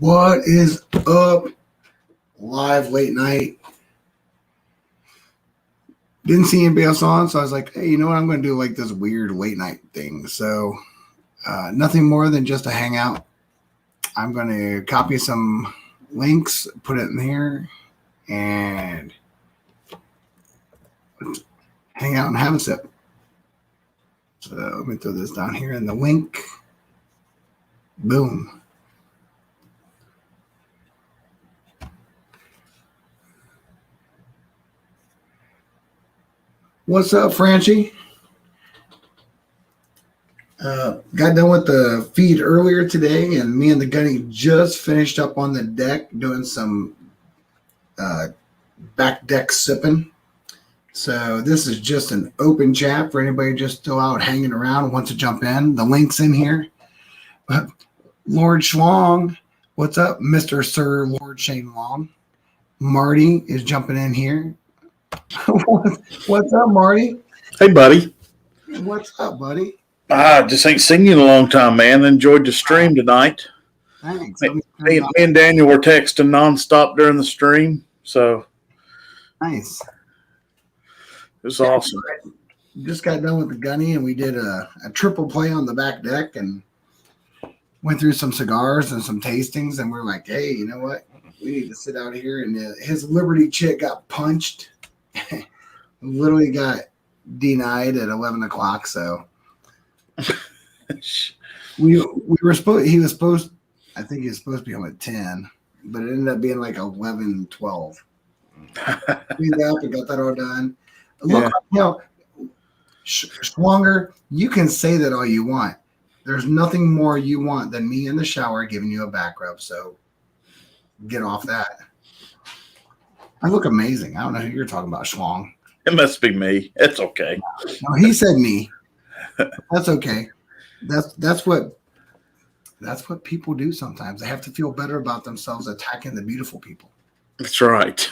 What is up? Live late night. Didn't see anybody else on, so I was like, hey, you know what? I'm going to do like this weird late night thing. So nothing more than just a hangout. I'm going to copy some links, put it in here, and hang out and have a sip. So let me throw this down here in the link. Boom. What's up, Franchi? Got done with the feed earlier today, and me and the Gunny just finished up on the deck doing some back deck sipping. So this is just an open chat for anybody just still out hanging around and wants to jump in. The link's in here. Lord Schlong, what's up, Mr. Sir Lord Shane Long? Marty is jumping in here. What's up, Marty? Hey, buddy. What's up, buddy? Just ain't seen you in a long time, man. Enjoyed the stream tonight. Thanks. Me and Daniel were texting nonstop during the stream, so Nice. it was awesome. Just got done with the Gunny, and we did a triple play on the back deck and went through some cigars and some tastings, and we're like, hey, you know what? We need to sit out here. And his Liberty chick got punched. Literally got denied at 11 o'clock. So we were supposed. I think he was supposed to be home at 10, but it ended up being like 11, 12. Cleaned up and got that all done. Look, you know, Schwanger, you can say that all you want. There's nothing more you want than me in the shower giving you a back rub. So get off that. I look amazing. I don't know who you're talking about, Schlong. It must be me. It's okay. No, he said me. That's okay. That's what people do sometimes. They have to feel better about themselves attacking the beautiful people. That's right.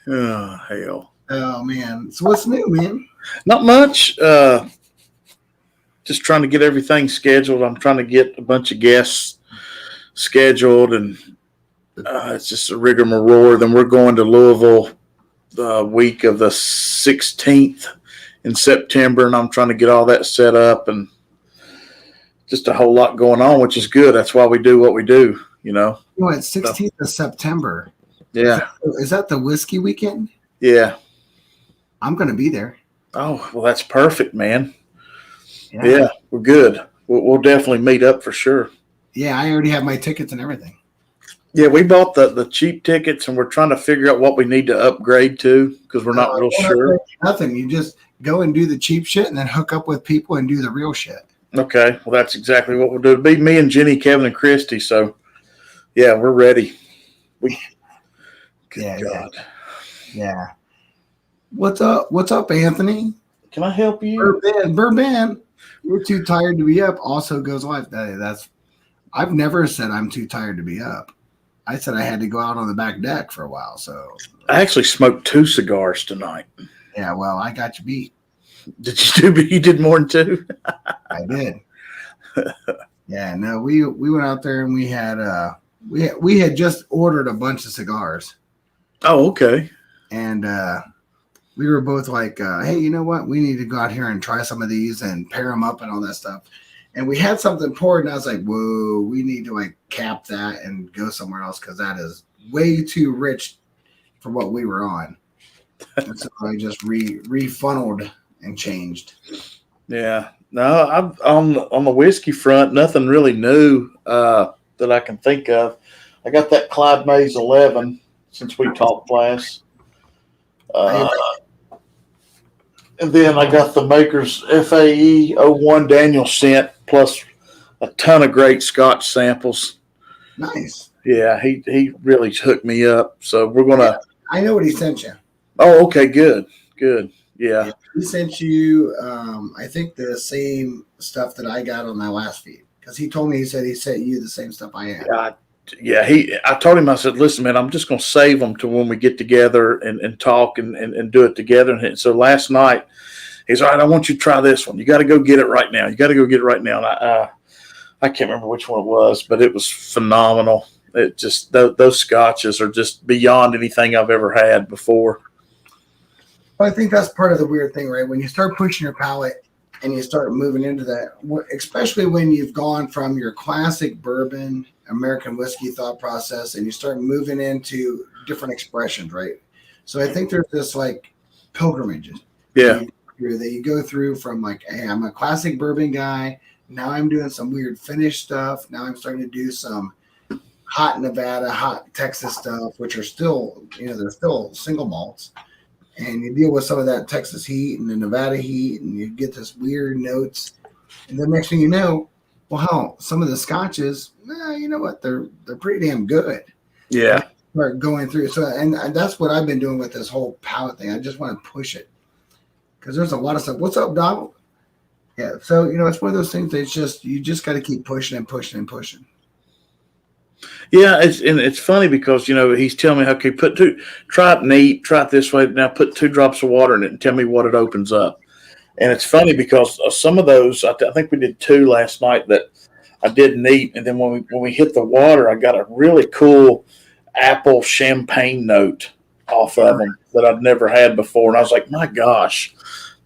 Oh, hell. Oh, man. So what's new, man? Not much. Just trying to get everything scheduled. I'm trying to get a bunch of guests scheduled, and it's just a rigmarole. Then we're going to Louisville the week of the 16th in September, and I'm trying to get all that set up, and just a whole lot going on, which is good. That's why we do what we do, you know. Oh, it's 16th of September. Yeah. Is that the whiskey weekend? Yeah. I'm going to be there. Oh, well, that's perfect, man. Yeah, we're good. We'll definitely meet up for sure. Yeah, I already have my tickets and everything. Yeah, we bought the cheap tickets, and we're trying to figure out what we need to upgrade to because we're not real sure. Nothing. You just go and do the cheap shit and then hook up with people and do the real shit. Okay, well, that's exactly what we'll do. It'll be me and Jenny, Kevin, and Christy. So, yeah, we're ready. God. Yeah. What's up, Anthony? Can I help you? Bourbon. You're too tired to be up. Also goes live. I've never said I'm too tired to be up. I said I had to go out on the back deck for a while. So I actually smoked 2 cigars tonight. Yeah, well, I got you beat. You did more than 2? I did. Yeah, no, we went out there and we had just ordered a bunch of cigars. Oh, okay. And we were both like, hey, you know what? We need to go out here and try some of these and pair them up and all that stuff. And we had something poured, and I was like, whoa, we need to like cap that and go somewhere else because that is way too rich for what we were on. And so I just refunneled and changed. Yeah. No, I'm on the whiskey front, nothing really new that I can think of. I got that Clyde Mays 11 since we talked last. And then I got the Maker's FAE 01 Daniel scent plus a ton of great Scotch samples. Nice. Yeah, he really hooked me up. So we're going to. I know what he sent you. Oh, okay, good. Yeah. He sent you, I think, the same stuff that I got on my last feed. Because he told me, he said he sent you the same stuff I had. I told him, I said, listen, man, I'm just going to save them to when we get together and talk and do it together. And so last night, he's all right, I want you to try this one. You got to go get it right now. And I can't remember which one it was, but it was phenomenal. It just those scotches are just beyond anything I've ever had before. I think that's part of the weird thing, right? When you start pushing your palate and you start moving into that, especially when you've gone from your classic bourbon, American whiskey thought process, and you start moving into different expressions, right? So I think there's this like pilgrimages Yeah. that you go through from like, hey, I'm a classic bourbon guy. Now I'm doing some weird Finnish stuff. Now I'm starting to do some hot Nevada, hot Texas stuff, which are still, they're still single malts. And you deal with some of that Texas heat and the Nevada heat, and you get this weird notes. And the next thing you know, well, hell, some of the scotches, you know what? They're pretty damn good. Yeah. Start going through. So, and that's what I've been doing with this whole palate thing. I just want to push it because there's a lot of stuff. What's up, Donald? Yeah. So, it's one of those things that you just got to keep pushing and pushing and pushing. Yeah, it's funny because he's telling me, okay, try it neat, try it this way. Now put 2 drops of water in it and tell me what it opens up. And it's funny because some of those, I think we did 2 last night that I did neat, and then when we hit the water, I got a really cool apple champagne note off of them that I'd never had before, and I was like, my gosh,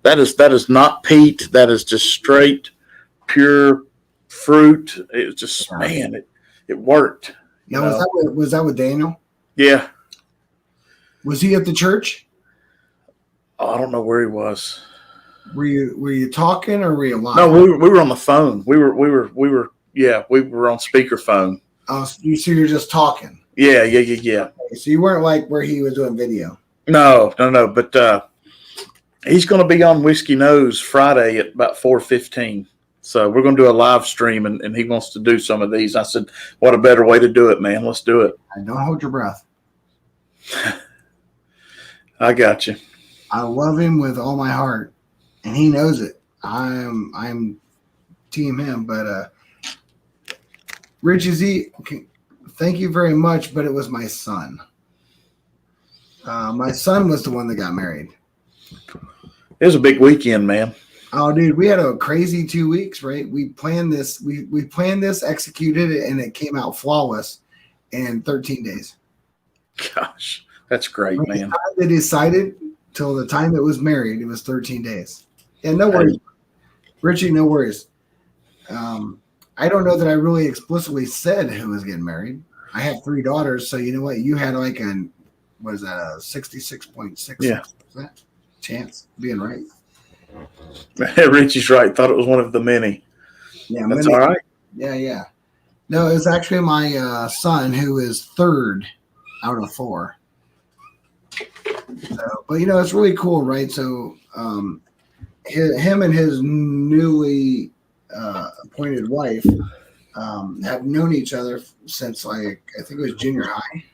that is not peat, that is just straight pure fruit. It was just it worked. Now, was that with Daniel? Yeah. Was he at the church? Oh, I don't know where he was. Were you talking or were you live? No, we were on the phone. We were on speakerphone. Oh, so you're just talking. Yeah. So you weren't like where he was doing video. No. But he's going to be on Whiskey Nose Friday at about 4:15. So we're going to do a live stream, and he wants to do some of these. I said, what a better way to do it, man. Let's do it. And don't hold your breath. I got you. I love him with all my heart, and he knows it. I'm team him, but Richie Z, thank you very much, but it was my son. My son was the one that got married. It was a big weekend, man. Oh, dude, we had a crazy 2 weeks, right? We planned this, we planned this, executed it, and it came out flawless in 13 days. Gosh, that's great, man. The time they decided till the time it was married, it was 13 days. Yeah, no worries. Richie, no worries. I don't know that I really explicitly said who was getting married. I have 3 daughters, so you know what? You had like a 66.6% chance of being right. Richie's right. Thought it was one of the many. Yeah, that's all right. Yeah. No, it's actually my son who is 3rd out of 4. So, but it's really cool, right? So, him and his newly appointed wife have known each other since I think it was junior high.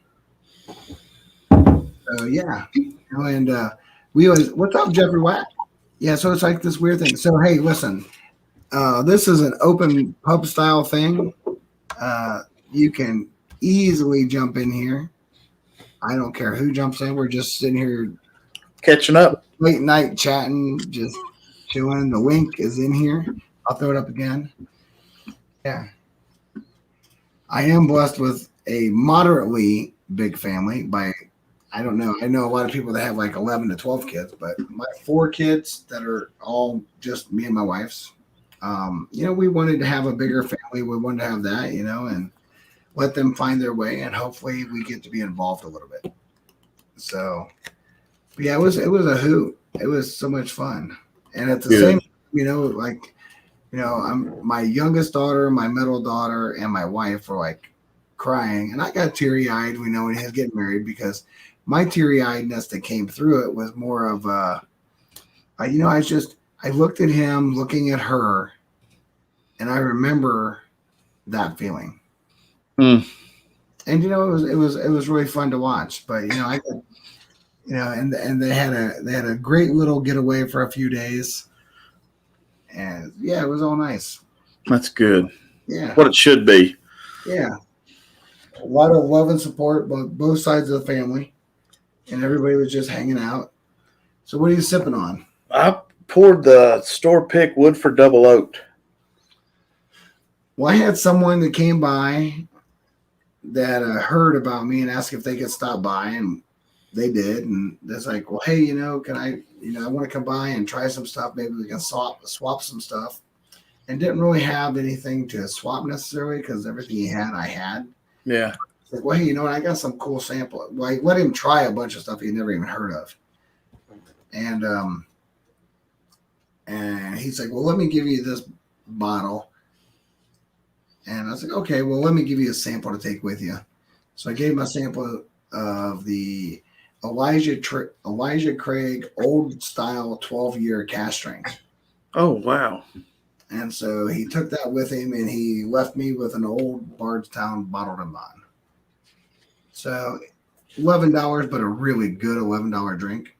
So yeah, and we always, what's up, Jeffrey Watt? Yeah, so it's like this weird thing. So hey, listen, this is an open pub style thing. You can easily jump in here. I don't care who jumps in. We're just sitting here catching up, late night chatting, just chilling. The link is in here. I'll throw it up again. Yeah. I am blessed with a moderately big family I don't know. I know a lot of people that have like 11 to 12 kids, but my 4 kids that are all just me and my wife's, we wanted to have a bigger family. We wanted to have that, and let them find their way, and hopefully we get to be involved a little bit. So, but yeah, it was a hoot. It was so much fun. And at the same, my youngest daughter, my middle daughter, and my wife were like crying, and I got teary eyed. When he was getting married, because my teary eyedness that came through it was more of I looked at him, looking at her, and I remember that feeling. And it was really fun to watch. But and they had a great little getaway for a few days. And yeah, it was all nice. That's good. Yeah. What it should be. Yeah. A lot of love and support, both sides of the family. And everybody was just hanging out. So what are you sipping on? I poured the store pick Woodford Double Oaked. Well, I had someone that came by that heard about me and asked if they could stop by, and they did. And it's like, well, hey, can I want to come by and try some stuff. Maybe we can swap some stuff. And didn't really have anything to swap necessarily because everything he had, I had. Yeah. It's like, well, hey, I got some cool sample. Well, I let him try a bunch of stuff he'd never even heard of. And he's like, well, let me give you this bottle. And I was like, okay, well, let me give you a sample to take with you. So I gave him a sample of the Elijah Craig old style 12-year cask strength. Oh, wow. And so he took that with him, and he left me with an old Bardstown bottled and bond. So $11, but a really good $11 drink.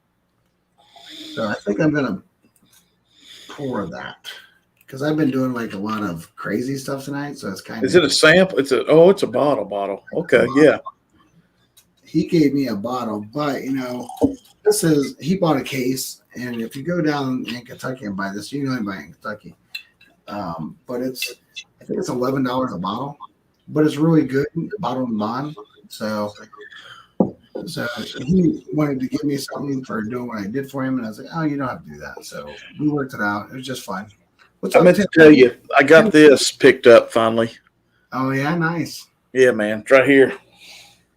So I think I'm gonna pour that because I've been doing like a lot of crazy stuff tonight. So it's kind of. Is it a sample? It's a bottle. Okay, yeah. He gave me a bottle, but he bought a case, and if you go down in Kentucky and buy this, you know anybody in Kentucky. But I think it's $11 a bottle, but it's really good bottle and bond. So he wanted to give me something for doing what I did for him, and I was like, oh, you don't have to do that. So we worked it out. It was just fun. I meant to tell you, I got this picked up finally. Oh yeah, nice. Yeah, man, it's right here.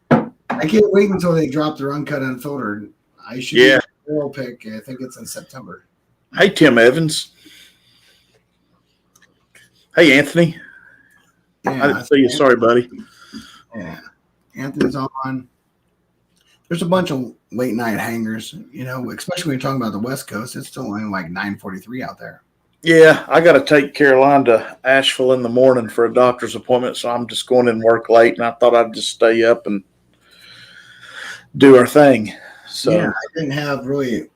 I can't wait until they drop their uncut unfiltered. I should do a barrel pick. I think it's in September. Hey, Tim Evans. Hey, Anthony. Yeah, I didn't see you. Sorry, buddy. Yeah, Anthony's on. There's a bunch of late night hangers, especially when you're talking about the West Coast. It's still only like 9:43 out there. Yeah, I got to take Caroline to Asheville in the morning for a doctor's appointment, so I'm just going in work late, and I thought I'd just stay up and do our thing. So yeah, I didn't have really.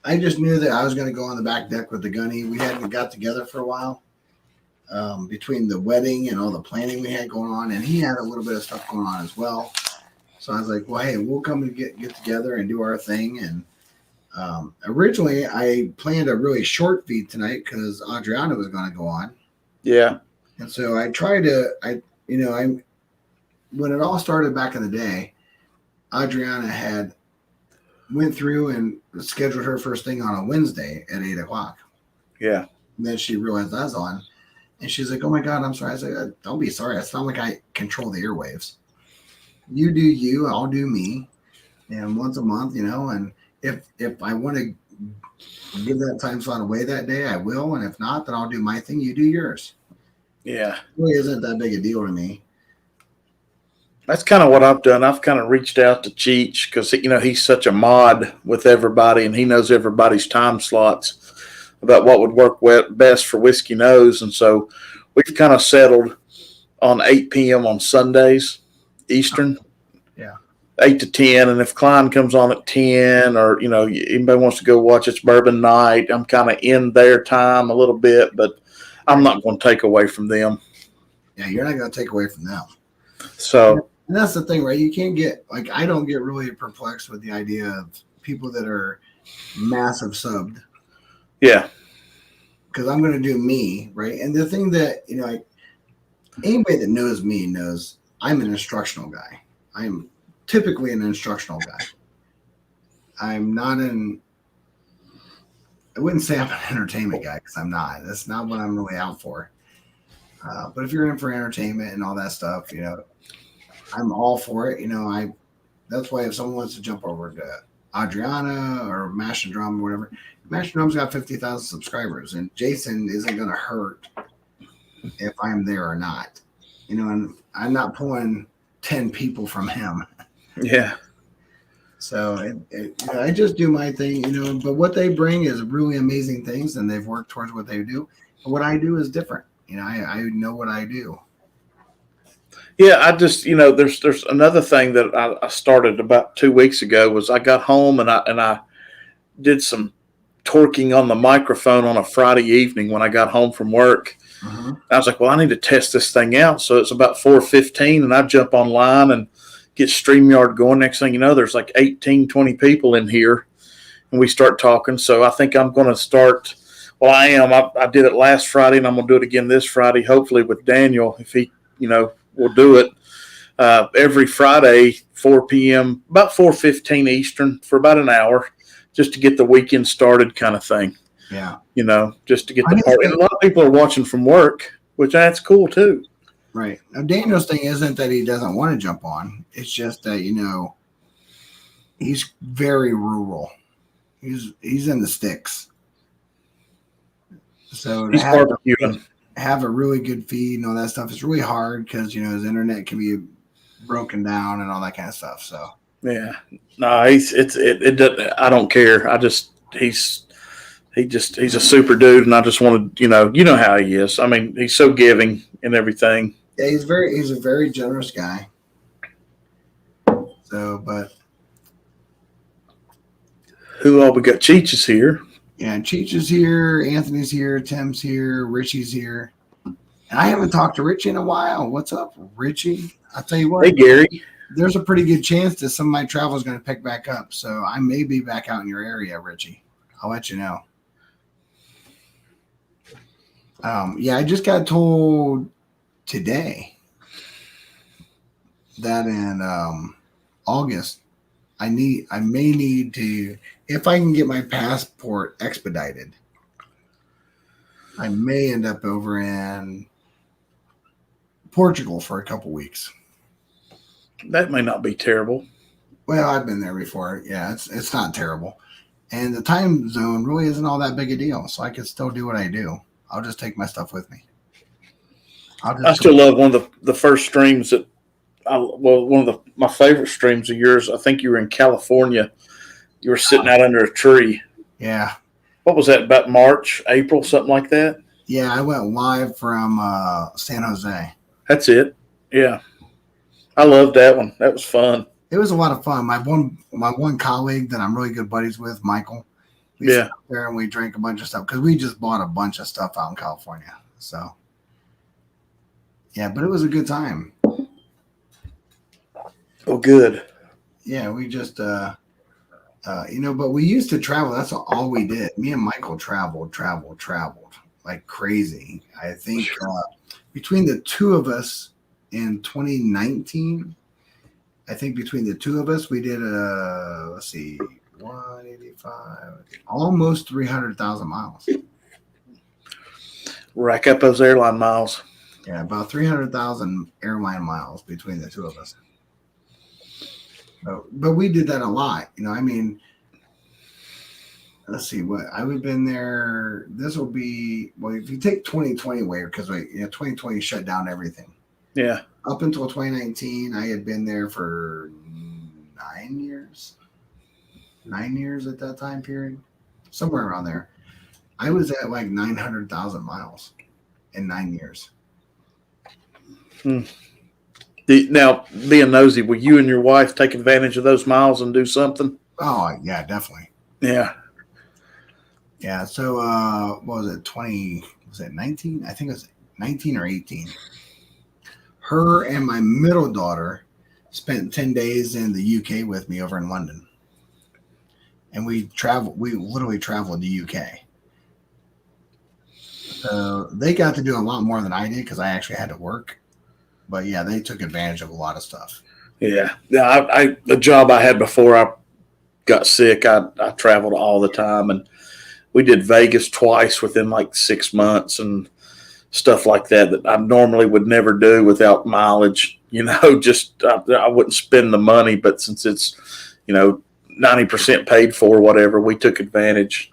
I just knew that I was going to go on the back deck with the gunny. We hadn't got together for a while. Between the wedding and all the planning we had going on, and he had a little bit of stuff going on as well. So I was like, well, hey, we'll come and get together and do our thing. And originally I planned a really short feed tonight because Adriana was going to go on. Yeah. And so I tried to, when it all started back in the day, Adriana had went through and scheduled her first thing on a Wednesday at 8:00. Yeah. And then she realized I was on. And she's like, oh, my God, I'm sorry. I was like, don't be sorry. It's not like I control the airwaves. You do you, I'll do me. And once a month, and if I want to give that time slot away that day, I will. And if not, then I'll do my thing. You do yours. Yeah. It really isn't that big a deal to me. That's kind of what I've done. I've kind of reached out to Cheech because, he's such a mod with everybody, and he knows everybody's time slots about what would work best for Whiskey Nose. And so we've kind of settled on 8 p.m. on Sundays, Eastern. Yeah. 8 to 10. And if Klein comes on at 10 or, anybody wants to go watch It's Bourbon Night, I'm kind of in their time a little bit, but I'm not going to take away from them. Yeah, you're not going to take away from them. So. And that's the thing, right? You can't get, I don't get really perplexed with the idea of people that are massive subbed. Yeah. Because I'm going to do me, right? And the thing that, anybody that knows me knows I'm an instructional guy. I'm typically an instructional guy. I'm not I wouldn't say I'm an entertainment guy because I'm not. That's not what I'm really out for. But if you're in for entertainment and all that stuff, I'm all for it. That's why if someone wants to jump over to Adriana or Mash and Drum or whatever, Mash and Drum's got 50,000 subscribers, and Jason isn't going to hurt if I'm there or not. And I'm not pulling 10 people from him. Yeah. So I just do my thing, but what they bring is really amazing things, and they've worked towards what they do. But what I do is different. I know what I do. Yeah, I just, there's another thing that I started about 2 weeks ago was I got home and I did some torquing on the microphone on a Friday evening when I got home from work. Uh-huh. I was like, well, I need to test this thing out. So it's about 4:15 and I jump online and get StreamYard going. Next thing you know, there's like 18, 20 people in here and we start talking. So I think I'm going to start Well, I am. I did it last Friday, and I'm going to do it again this Friday, hopefully with Daniel, if he, will do it. Every Friday, 4 p.m., about 4:15 Eastern for about an hour, just to get the weekend started kind of thing. Yeah. Just to get the part. And a lot of people are watching from work, which that's cool too. Right. Now, Daniel's thing isn't that he doesn't want to jump on. It's just that, he's very rural. He's in the sticks. So he's barbecuing. Have a really good feed and all that stuff. It's really hard because, his internet can be broken down and all that kind of stuff. So yeah, no, it doesn't. I don't care. He's a super dude, and I just wanted, you know how he is. I mean, he's so giving and everything. Yeah, he's a very generous guy. So, but who all we got? Cheech is here. Yeah, Cheech is here. Anthony's here. Tim's here. Richie's here. And I haven't talked to Richie in a while. What's up, Richie? I'll tell you what. Hey, Gary. There's a pretty good chance that some of my travel is going to pick back up. So I may be back out in your area, Richie. I'll let you know. Yeah, I just got told today that in August, I may need to, if I can get my passport expedited, I may end up over in Portugal for a couple weeks. That may not be terrible. Well, I've been there before. Yeah, it's not terrible. And the time zone really isn't all that big a deal. So I can still do what I do. I'll just take my stuff with me. I still love one of the first streams that one of my favorite streams of yours. I think you were in California. You were sitting out under a tree. Yeah. What was that, about March, April, something like that? Yeah, I went live from San Jose. That's it. Yeah. I loved that one. That was fun. It was a lot of fun. My one colleague that I'm really good buddies with, Michael. We sat there and we drank a bunch of stuff because we just bought a bunch of stuff out in California. So, yeah, but it was a good time. Oh, good. Yeah, we just, but we used to travel. That's all we did. Me and Michael traveled like crazy. I think between the two of us in 2019, I think between the two of us, we did 185, almost 300,000 miles. Rack up those airline miles. Yeah, about 300,000 airline miles between the two of us. But we did that a lot. Let's see what I would have been there. This will be, well, if you take 2020 away, because 2020 shut down everything. Yeah. Up until 2019, I had been there for 9 years. 9 years at that time period. Somewhere around there. I was at like 900,000 miles in 9 years. Now, being nosy, will you and your wife take advantage of those miles and do something? Oh, yeah, definitely. Yeah. Yeah, so what was it, 19? I think it was 19 or 18. Her and my middle daughter spent 10 days in the UK with me over in London. And we literally traveled the UK. So they got to do a lot more than I did because I actually had to work. But yeah, they took advantage of a lot of stuff. Yeah. The job I had before I got sick, I traveled all the time, and we did Vegas twice within like 6 months and stuff like that I normally would never do without mileage. Just I wouldn't spend the money, but since it's 90% paid for, whatever, we took advantage.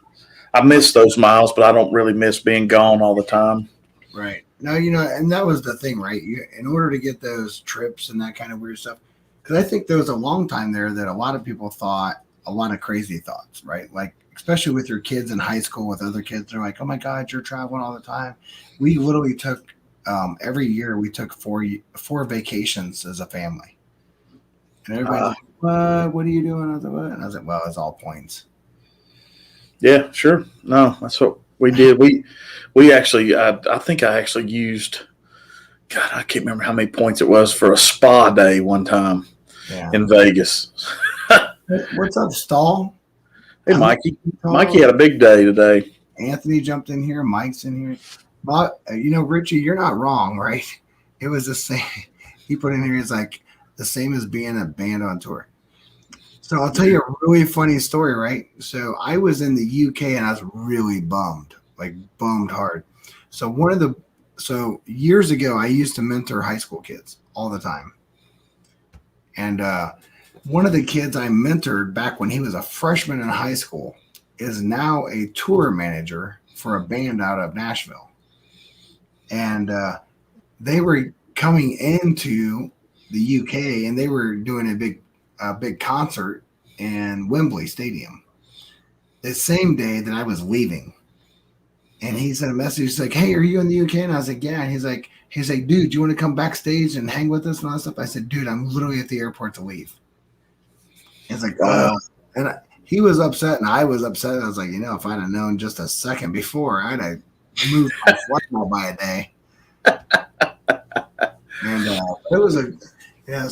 I miss those miles, but I don't really miss being gone all the time. Right. No, and that was the thing, right? In order to get those trips and that kind of weird stuff, because I think there was a long time there that a lot of people thought a lot of crazy thoughts, right? Like, especially with your kids in high school with other kids, they're like, oh my God, you're traveling all the time. We literally took, every year we took four vacations as a family. And everybody's like, what are you doing? I was like, what? And I was like, well, it's all points. Yeah, sure. No, that's what we did. We actually, I think I actually used, God, I can't remember how many points it was for a spa day one time in Vegas. What's up, Stall? Hey, Mikey. Mikey had a big day today. Anthony jumped in here. Mike's in here. But Richie, you're not wrong, right? It was the same. He put in here. He's like the same as being a band on tour. So I'll tell you a really funny story, right? So I was in the UK and I was really bummed, like bummed hard. So years ago, I used to mentor high school kids all the time. And one of the kids I mentored back when he was a freshman in high school is now a tour manager for a band out of Nashville. And they were coming into the UK and they were doing a big concert in Wembley Stadium the same day that I was leaving. And he sent a message. He's like, "Hey, are you in the UK?" And I was like, "Yeah." And he's like, "Dude, do you want to come backstage and hang with us and all that stuff?" I said, "Dude, I'm literally at the airport to leave." He's like, he was upset and I was upset. I was like, if I'd have known just a second before, I'd have moved my flight by a day. And it was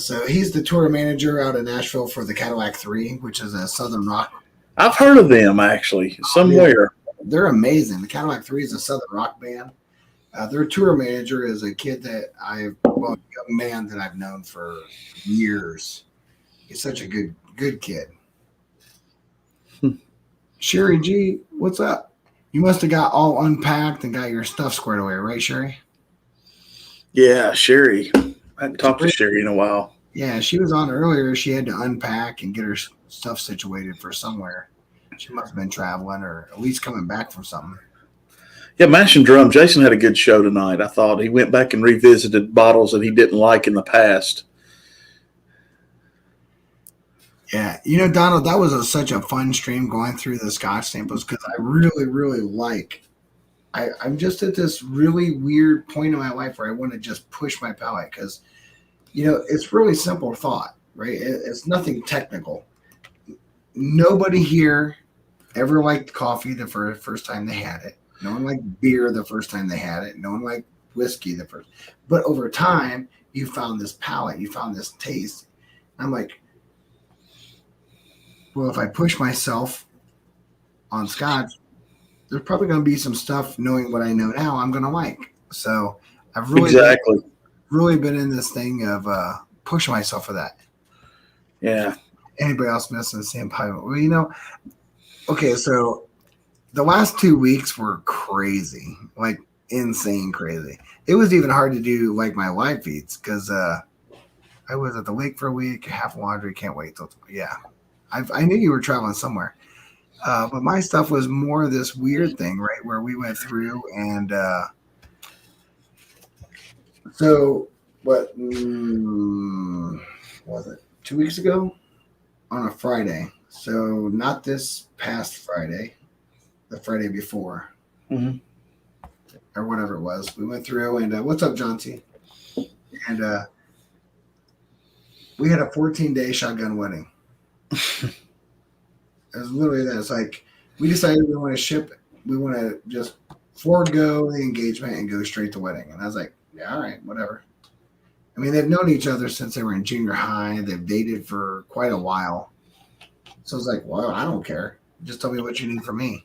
so he's the tour manager out of Nashville for the Cadillac 3, which is a Southern rock. I've heard of them actually somewhere. They're amazing. The Cadillac 3 is a Southern rock band. Their tour manager is a kid that a young man that I've known for years. He's such a good kid. Sherry G, what's up? You must have got all unpacked and got your stuff squared away, right, Sherry? Yeah, Sherry. I haven't talked to Sherry in a while. Yeah, she was on earlier. She had to unpack and get her stuff situated for somewhere. She must have been traveling or at least coming back from something. Yeah, Mash and Drum. Jason had a good show tonight. I thought he went back and revisited bottles that he didn't like in the past. Yeah, Donald, that was such a fun stream going through the Scotch samples because I really, really like. I'm just at this really weird point in my life where I want to just push my palate because, it's really simple thought, right? It's nothing technical. Nobody here ever liked coffee the first time they had it. No one liked beer the first time they had it. No one liked whiskey the first. But over time, you found this palate. You found this taste. I'm like, well, if I push myself on Scotch, there's probably going to be some stuff, knowing what I know now, I'm going to like. So I've really been in this thing of pushing myself for that. Yeah. Anybody else missing the same pipe? Well, okay, so the last 2 weeks were crazy, like insane crazy. It was even hard to do like my live feeds because I was at the lake for a week, half laundry, can't wait till I knew you were traveling somewhere. But my stuff was more this weird thing, right, where we went through and so what was it? 2 weeks ago on a Friday. So not this past Friday, the Friday before, or whatever it was. We went through and what's up, John T? And we had a 14-day shotgun wedding. It was literally that. It's like we decided we want to just forego the engagement and go straight to wedding. And I was like, yeah, all right, whatever. I mean, they've known each other since they were in junior high. They've dated for quite a while. So I was like, well, I don't care. Just tell me what you need from me.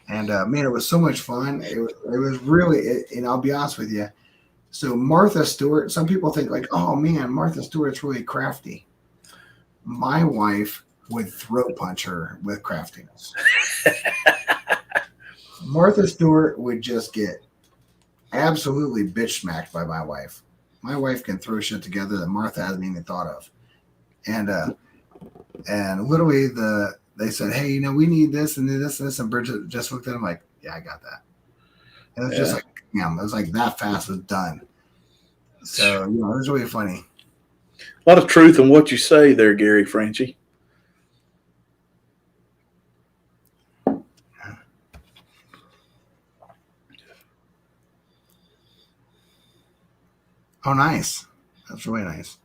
And man, it was so much fun. It was really, and I'll be honest with you. So Martha Stewart, some people think like, oh man, Martha Stewart's really crafty. My wife would throat punch her with craftiness. Martha Stewart would just get absolutely bitch smacked by my wife. My wife can throw shit together that Martha hasn't even thought of. And literally they said, hey, we need this and this and this. And Bridget just looked at him like, yeah, I got that. And it was just like, it was like that fast was done. So, it was really funny. A lot of truth in what you say there, Gary Franchi. Oh, nice. That's really nice.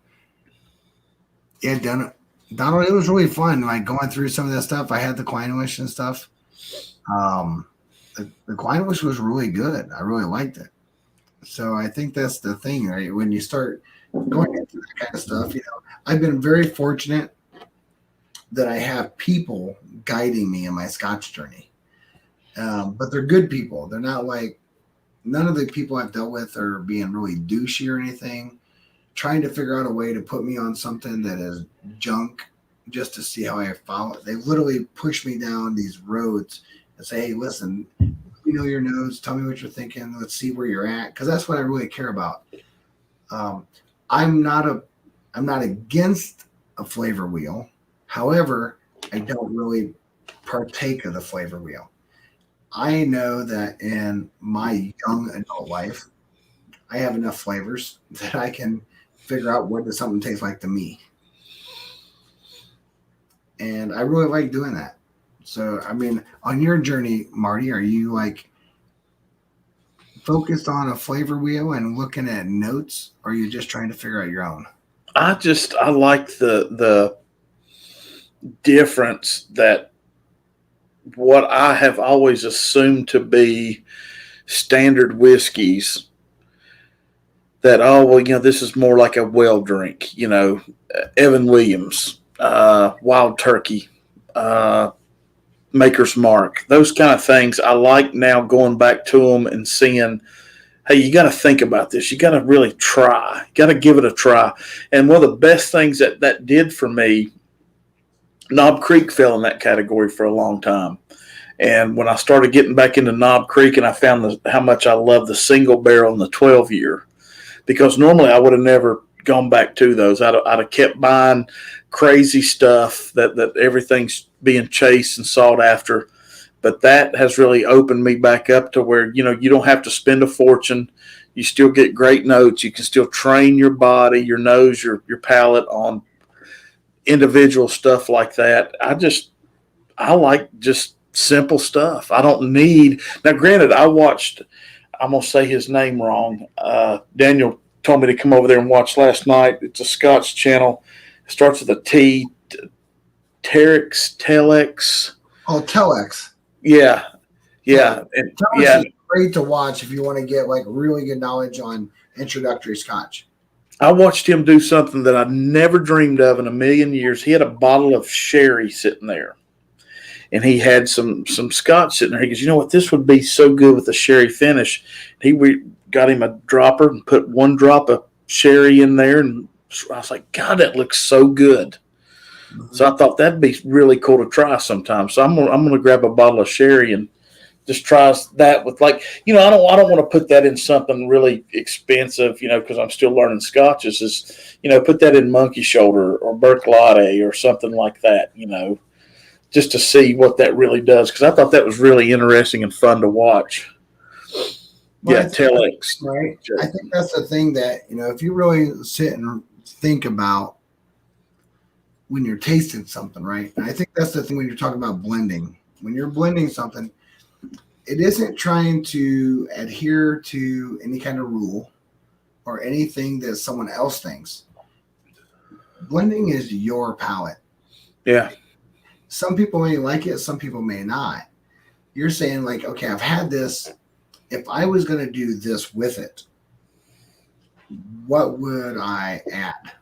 Yeah, Donald, it was really fun. Like going through some of that stuff. I had the Quinoish and stuff. The Quinoish was really good. I really liked it. So I think that's the thing, right? When you start going into that kind of stuff, I've been very fortunate that I have people guiding me in my Scotch journey. But they're good people. They're not like none of the people I've dealt with are being really douchey or anything. Trying to figure out a way to put me on something that is junk just to see how I follow it. They literally push me down these roads and say, "Hey, listen, you know your nose. Tell me what you're thinking. Let's see where you're at," because that's what I really care about. Um, I'm not a, I'm not against a flavor wheel. However, I don't really partake of the flavor wheel. I know that in my young adult life, I have enough flavors that I can figure out what does something taste like to me, and I really like doing that. So, I mean, on your journey, Marty, are you like focused on a flavor wheel and looking at notes, or are you just trying to figure out your own? I like the difference that what I have always assumed to be standard whiskeys that, oh well, this is more like a well drink, Evan Williams, Wild Turkey, uh, Maker's Mark, those kind of things. I like now going back to them and seeing, hey, you got to think about this. You got to really try. You got to give it a try. And one of the best things that did for me, Knob Creek fell in that category for a long time. And when I started getting back into Knob Creek, and I found how much I love the single barrel and the 12-year, because normally I would have never gone back to those. I'd have kept buying crazy stuff that everything's being chased and sought after. But that has really opened me back up to where, you don't have to spend a fortune. You still get great notes. You can still train your body, your nose, your palate on individual stuff like that. I like just simple stuff. I don't need, now granted, I'm going to say his name wrong. Daniel told me to come over there and watch last night. It's a Scotch channel. It starts with a T. Telex. Oh, Telex. Yeah. Yeah. And, Telex yeah. is great to watch if you want to get like really good knowledge on introductory Scotch. I watched him do something that I never dreamed of in a million years. He had a bottle of sherry sitting there, and he had some Scotch sitting there. He goes, you know what? This would be so good with a sherry finish. We got him a dropper and put one drop of sherry in there, and I was like, God, that looks so good. Mm-hmm. So I thought that'd be really cool to try sometime. So I'm gonna grab a bottle of sherry and just try that with, like, I don't want to put that in something really expensive, because I'm still learning Scotches. Is put that in Monkey Shoulder or Berclade or something like that, just to see what that really does, because I thought that was really interesting and fun to watch. Well, yeah, Telex. Right. I think that's the thing that, if you really sit and think about when you're tasting something, right? And I think that's the thing when you're talking about blending. When you're blending something, it isn't trying to adhere to any kind of rule or anything that someone else thinks. Blending is your palate. Yeah. Some people may like it, some people may not. You're saying, like, okay, I've had this. If I was going to do this with it, what would I add?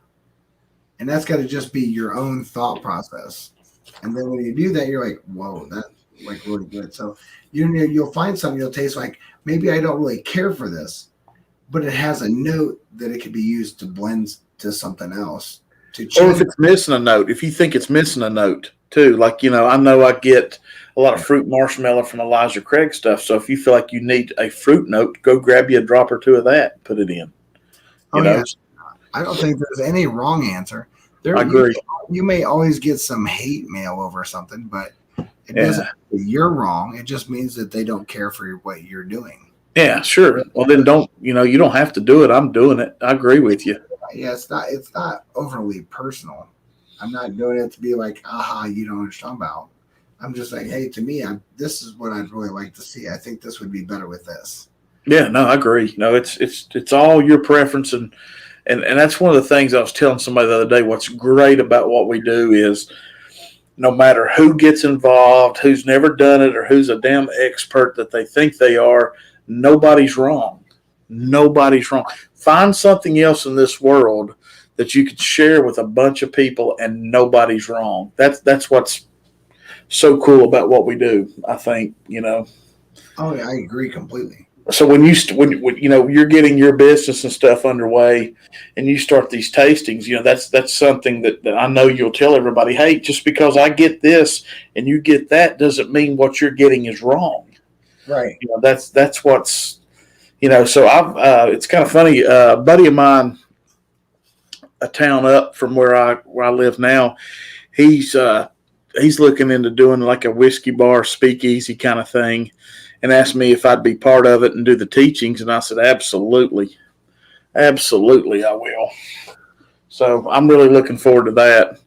And that's got to just be your own thought process. And then when you do that, you're like, whoa, that's like really good. So you'll find something you'll taste like, maybe I don't really care for this, but it has a note that it could be used to blend to something else. Or if it's missing a note, if you think it's missing a note too, like, I know I get a lot of fruit marshmallow from Elijah Craig stuff. So if you feel like you need a fruit note, go grab you a drop or two of that, put it in. Yeah. I don't think there's any wrong answer. I agree. You may always get some hate mail over something, but it doesn't mean you're wrong. It just means that they don't care for what you're doing. Yeah, sure. Well, then you don't have to do it. I'm doing it. I agree with you. Yeah, it's not overly personal. I'm not doing it to be like, aha, you don't know what you're talking about. I'm just like, hey, to me, this is what I'd really like to see. I think this would be better with this. Yeah, no, I agree. No, it's all your preference, and that's one of the things I was telling somebody the other day. What's great about what we do is, no matter who gets involved, who's never done it, or who's a damn expert that they think they are, nobody's wrong. Nobody's wrong. Find something else in this world that you could share with a bunch of people, and nobody's wrong. That's what's so cool about what we do, I think, Oh, yeah, I agree completely. So when when you know you're getting your business and stuff underway, and you start these tastings, you know that's something that I know you'll tell everybody. Hey, just because I get this and you get that doesn't mean what you're getting is wrong. Right. You know that's what's So I've it's kind of funny. A buddy of mine, a town up from where I live now, he's he's looking into doing like a whiskey bar speakeasy kind of thing, and asked me if I'd be part of it and do the teachings, and I said absolutely, absolutely I will. So I'm really looking forward to that.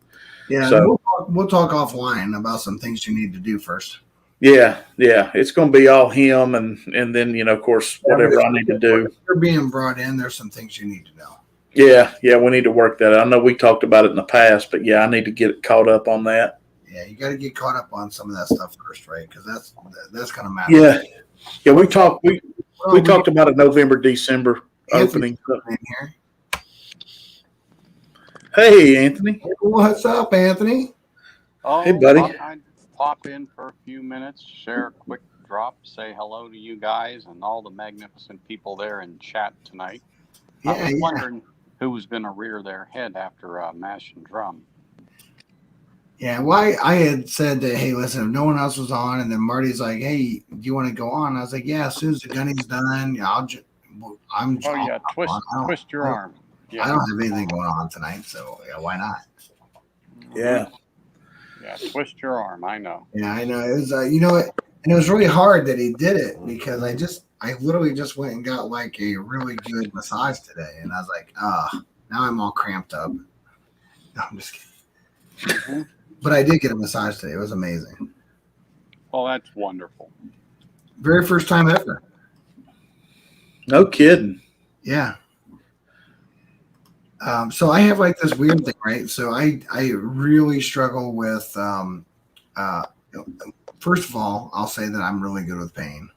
Yeah, and So we'll talk offline about some things you need to do first. yeah, it's going to be all him, and then of course Yeah, but whatever I need to do. if you're being brought in, there's some things you need to know. Yeah, we need to work that out. I know we talked about it in the past, but yeah, I need to get caught up on that. Yeah, you got to get caught up on some of that stuff first, right? Because that's going to matter. Yeah, we We talked about a November December Anthony's opening. in here. Hey, Anthony. What's up, Anthony? Hey, Oh, buddy. thought I'd pop in for a few minutes, share a quick drop, say hello to you guys and all the magnificent people there in chat tonight. I Yeah, was yeah. wondering who was going to rear their head after Mash and Drum. Yeah, why I had said that, hey, listen, if no one else was on, and then Marty's like, hey, do you want to go on? I was like, yeah, as soon as the Gunny's done, yeah, Oh I'll yeah, hop on. twist your arm. I Yeah, don't have anything going on tonight, so yeah, why not? Yeah. yeah, twist your arm. I know. Yeah, I know. It was, you know what? And it was really hard that he did it because I literally just went and got like a really good massage today, and I was like, now I'm all cramped up. No, I'm just kidding. Mm-hmm. But I did get a massage today. It was amazing. Well, that's wonderful. Very first time ever. No kidding. Yeah. So I have like this weird thing, right? So I really struggle with. First of all, I'll say that I'm really good with pain.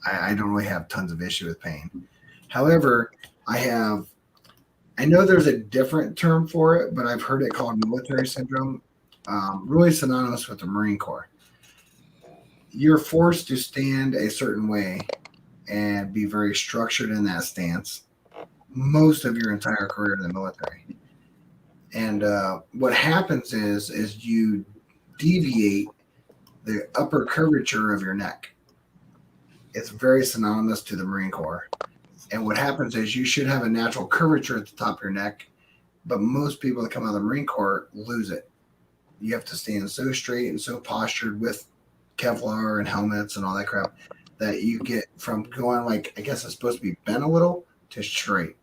I don't really have tons of issue with pain. However, I know there's a different term for it, but I've heard it called military syndrome, really synonymous with the Marine Corps. You're forced to stand a certain way and be very structured in that stance most of your entire career in the military. And what happens is you deviate the upper curvature of your neck. It's very synonymous to the Marine Corps. And what happens is you should have a natural curvature at the top of your neck, but most people that come out of the Marine Corps lose it. You have to stand so straight and so postured with Kevlar and helmets and all that crap that you get from going like, I guess it's supposed to be bent a little to straight.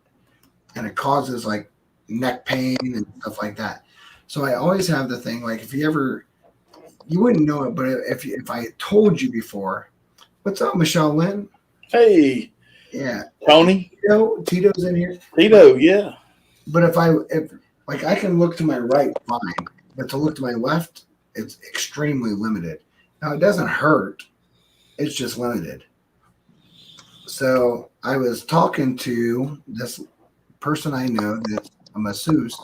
And it causes like neck pain and stuff like that. So I always have the thing like if you wouldn't know it, but if I told you before, what's up, Michelle Lynn? Hey, Yeah, Tony. Tito's in here. Tito, yeah. But if like I can look to my right, fine, but to look to my left, it's extremely limited. Now it doesn't hurt; it's just limited. So I was talking to this person I know that's a masseuse,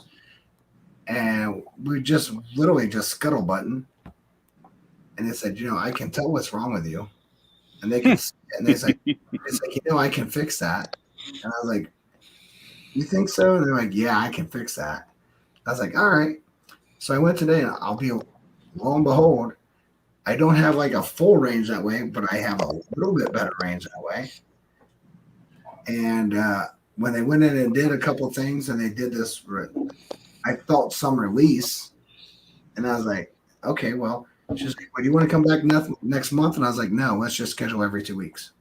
and we just literally just scuttlebutton, and they said, I can tell what's wrong with you, and they can, and it's like, I can fix that, and I was like, you think so? And they're like, yeah, I can fix that. I was like, all right. So I went today, and I'll be lo and behold, I don't have like a full range that way, but I have a little bit better range that way. And when they went in and did a couple things, and they did this, I felt some release, and I was like, okay, well, she's like, well, do you want to come back next month? And I was like, no, let's just schedule every 2 weeks.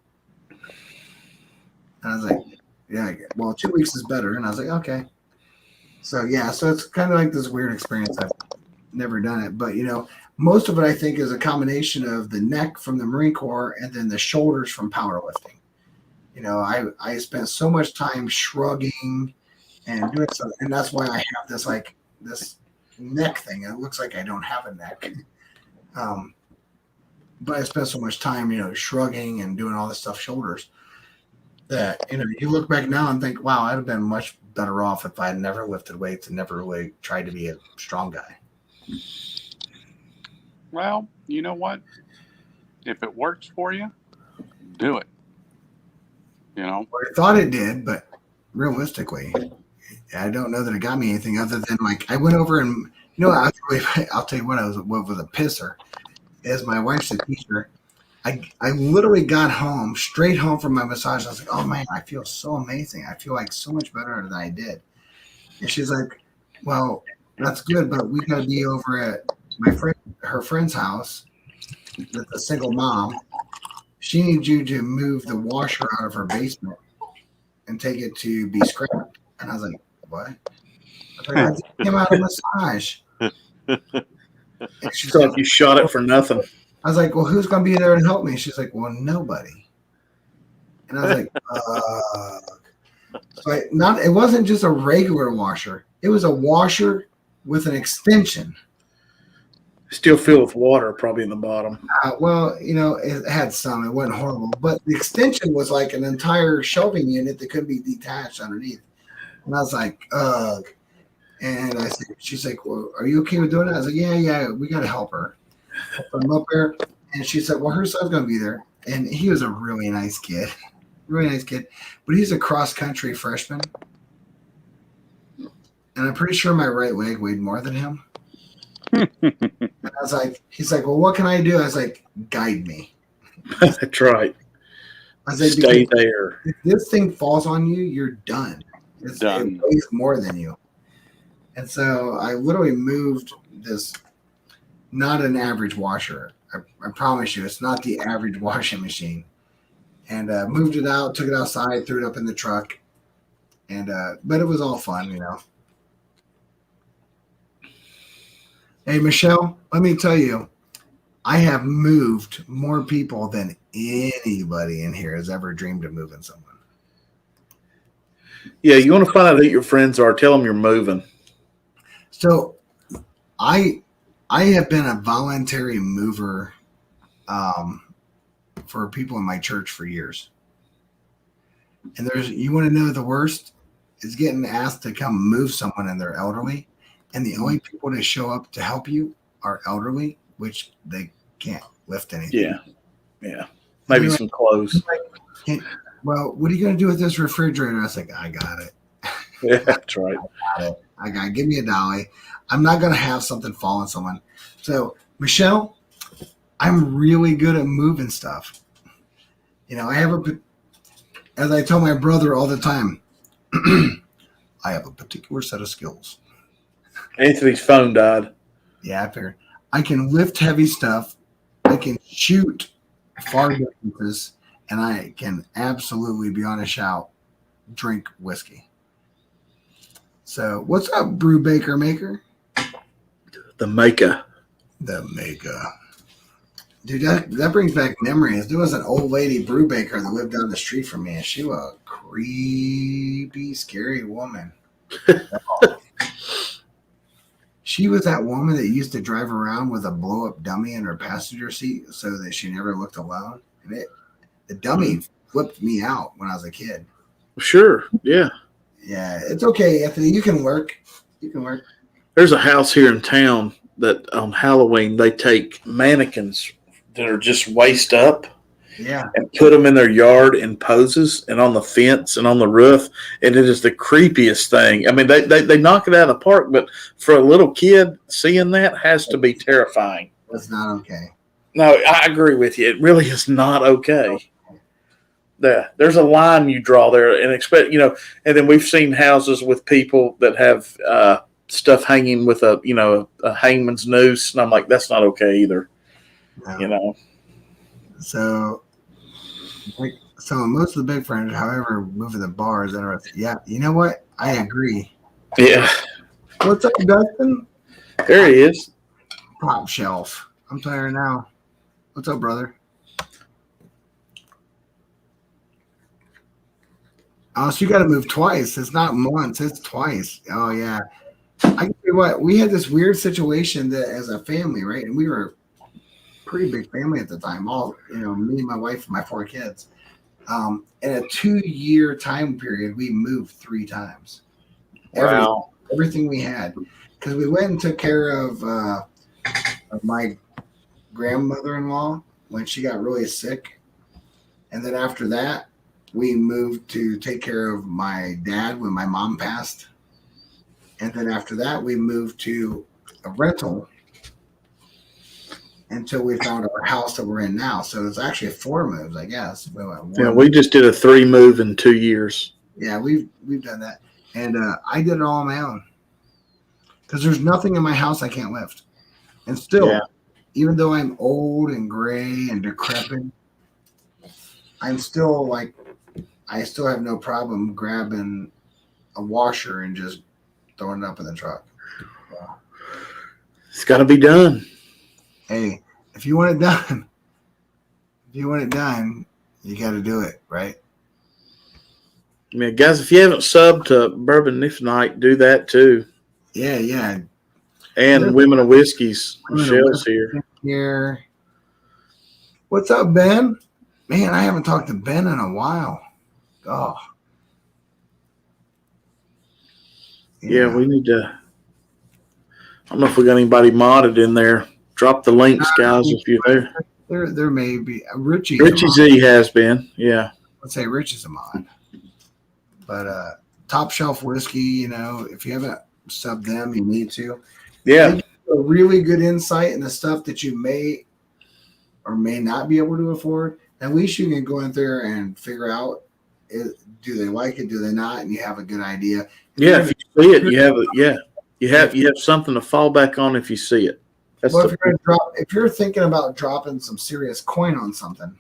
And I was like, yeah, well, 2 weeks is better. And I was like, okay. So yeah, so it's kind of like this weird experience. I've never done it, but most of it I think is a combination of the neck from the Marine Corps and then the shoulders from powerlifting. I spent so much time shrugging and doing stuff, and that's why I have this neck thing. It looks like I don't have a neck, but I spent so much time, shrugging and doing all this stuff shoulders that you look back now and think, wow, I'd have been much better off if I had never lifted weights and never really tried to be a strong guy. Well, you know what? If it works for you, do it. You know? I thought it did, but realistically, I don't know that it got me anything other than like I went over and I'll tell you what was a pisser. As my wife's a teacher, I literally got home, straight home from my massage. I was like, oh man, I feel so amazing. I feel like so much better than I did. And she's like, well, that's good, but we got to be over at her friend's house. That's a single mom. She needs you to move the washer out of her basement and take it to be scrapped. And I was like, what? I was like, I just came out of massage. And she's So like, you shot it for nothing. I was like, well, who's going to be there to help me? She's like, well, nobody. And I was like, so it wasn't just a regular washer. It was a washer with an extension. Still filled with water, probably in the bottom. Well, it had some. It wasn't horrible. But the extension was like an entire shelving unit that couldn't be detached underneath. And I was like, ugh. And she's like, well, are you okay with doing it? I was like, yeah, we got to help her. I'm up there. And she said, well, her son's going to be there. And he was a really nice kid. Really nice kid. But he's a cross-country freshman. And I'm pretty sure my right leg weighed more than him. And I was like, he's like, well, what can I do? I was like, guide me. That's right. I was like, stay there. If this thing falls on you, you're done. It weighs more than you. And so I literally moved this, not an average washer. I promise you, it's not the average washing machine. And moved it out, took it outside, threw it up in the truck. And but it was all fun, Hey, Michelle, let me tell you, I have moved more people than anybody in here has ever dreamed of moving someone. Yeah, you want to find out who your friends are, tell them you're moving. So I have been a voluntary mover for people in my church for years. And you want to know the worst is getting asked to come move someone and they're elderly. And the only people that show up to help you are elderly, which they can't lift anything. Yeah. Maybe some clothes. Well, what are you going to do with this refrigerator? I was like, I got it. Yeah, that's right. I got it. Give me a dolly. I'm not going to have something fall on someone. So, Michelle, I'm really good at moving stuff. I have as I tell my brother all the time, I have a particular set of skills. Anthony's phone died. Yeah, I figured. I can lift heavy stuff. I can shoot far distances. And I can absolutely, beyond a shout, drink whiskey. So, what's up, Brew Baker Maker? The Maker. The Maker. Dude, that brings back memories. There was an old lady brew baker that lived down the street from me, and she was a creepy, scary woman. She was that woman that used to drive around with a blow-up dummy in her passenger seat so that she never looked alone. And the dummy flipped me out when I was a kid. Sure, yeah. Yeah, it's okay, Anthony. You can work. There's a house here in town that on Halloween they take mannequins that are just waist up, and put them in their yard in poses and on the fence and on the roof, and it is the creepiest thing. I mean, they knock it out of the park, but for a little kid, seeing that has to be terrifying. That's not okay. No, I agree with you. It really is not okay. There's a line you draw there, and and then we've seen houses with people that have stuff hanging with a hangman's noose, and I'm like, that's not okay either. No. So most of the big furniture, however, moving the bar is interesting. Yeah, you know what? I agree. Yeah. What's up, Dustin? There he is. Top shelf. I'm tired now. What's up, brother? Oh, so you got to move twice. It's not once. It's twice. Oh, yeah. I can tell you what. We had this weird situation that as a family, right? And we were a pretty big family at the time. All, me, my wife, and my 4 kids. In a 2-year time period, we moved 3 times. Wow. Everything we had. Because we went and took care of my grandmother-in-law when she got really sick. And then after that, we moved to take care of my dad when my mom passed. And then after that, we moved to a rental until we found our house that we're in now. So it's actually 4 moves, I guess. We went Yeah, one. we just did a 3 move in 2 years. Yeah, we've done that. And I did it all on my own. Because there's nothing in my house I can't lift. And still, Yeah. even though I'm old and gray and decrepit, I'm still like, I still have no problem grabbing a washer and just throwing it up in the truck. It's got to be done. Hey, if you want it done, you got to do it, right? I mean, guys, if you haven't subbed to Bourbon Nif Night, do that too. Yeah, yeah. And Women of Whiskeys. Michelle's here. Here. What's up, Ben? Man, I haven't talked to Ben in a while. Oh. Yeah, we need to. I don't know if we got anybody modded in there. Drop the links, guys, if you're there. There may be. Richie Z has been. Yeah. Let's say Richie's a mod. But Top Shelf Whiskey, you know, if you haven't subbed them, you need to. Yeah. They give you a really good insight in the stuff that you may or may not be able to afford. At least you can go in there and figure out, do they like it, do they not, and you have a good idea. Yeah, if you see it, you have it. Yeah, you have something to fall back on if you see it. That's well, if you're thinking about dropping some serious coin on something,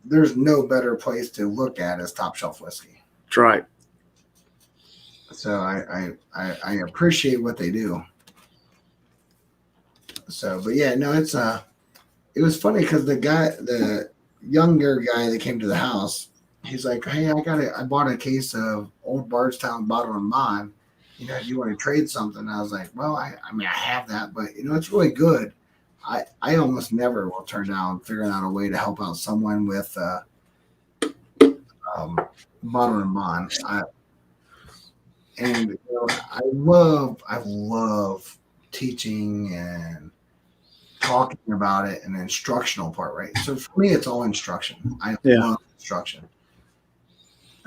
there's no better place to look at as Top Shelf Whiskey. That's right. So I appreciate what they do. So, but yeah, no, it was funny because the younger guy that came to the house, he's like, hey, I bought a case of Old Bardstown Bottle and Bond. You know, do you want to trade something? I was like, well, I mean, I have that, but you know, it's really good. I almost never will turn down figuring out a way to help out someone with Bottle and Bond. And you know, I love teaching and talking about it and the instructional part, right? So for me, it's all instruction. I love instruction.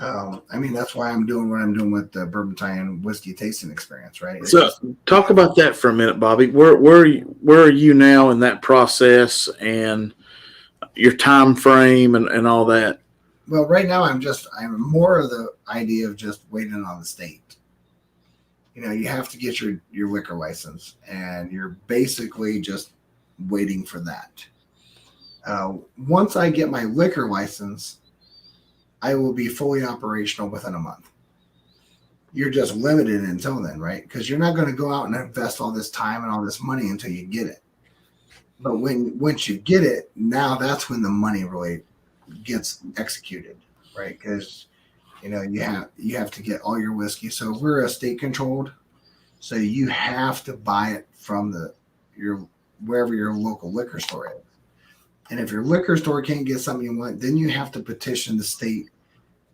I mean, that's why I'm doing what I'm doing with the Bourbon Whiskey Tasting Experience, right? So talk about that for a minute, Bobby. Where are you now in that process and your time frame and all that? Well, right now I'm more of the idea of just waiting on the state. You know, you have to get your liquor license, and you're basically just waiting for that. Once I get my liquor license, I will be fully operational within a month. You're just limited until then, right? Because you're not going to go out and invest all this time and all this money until you get it. But once you get it, now that's when the money really gets executed, right? Because you know you have to get all your whiskey. So we're state controlled, so you have to buy it from wherever your local liquor store is. And if your liquor store can't get something you want, then you have to petition the state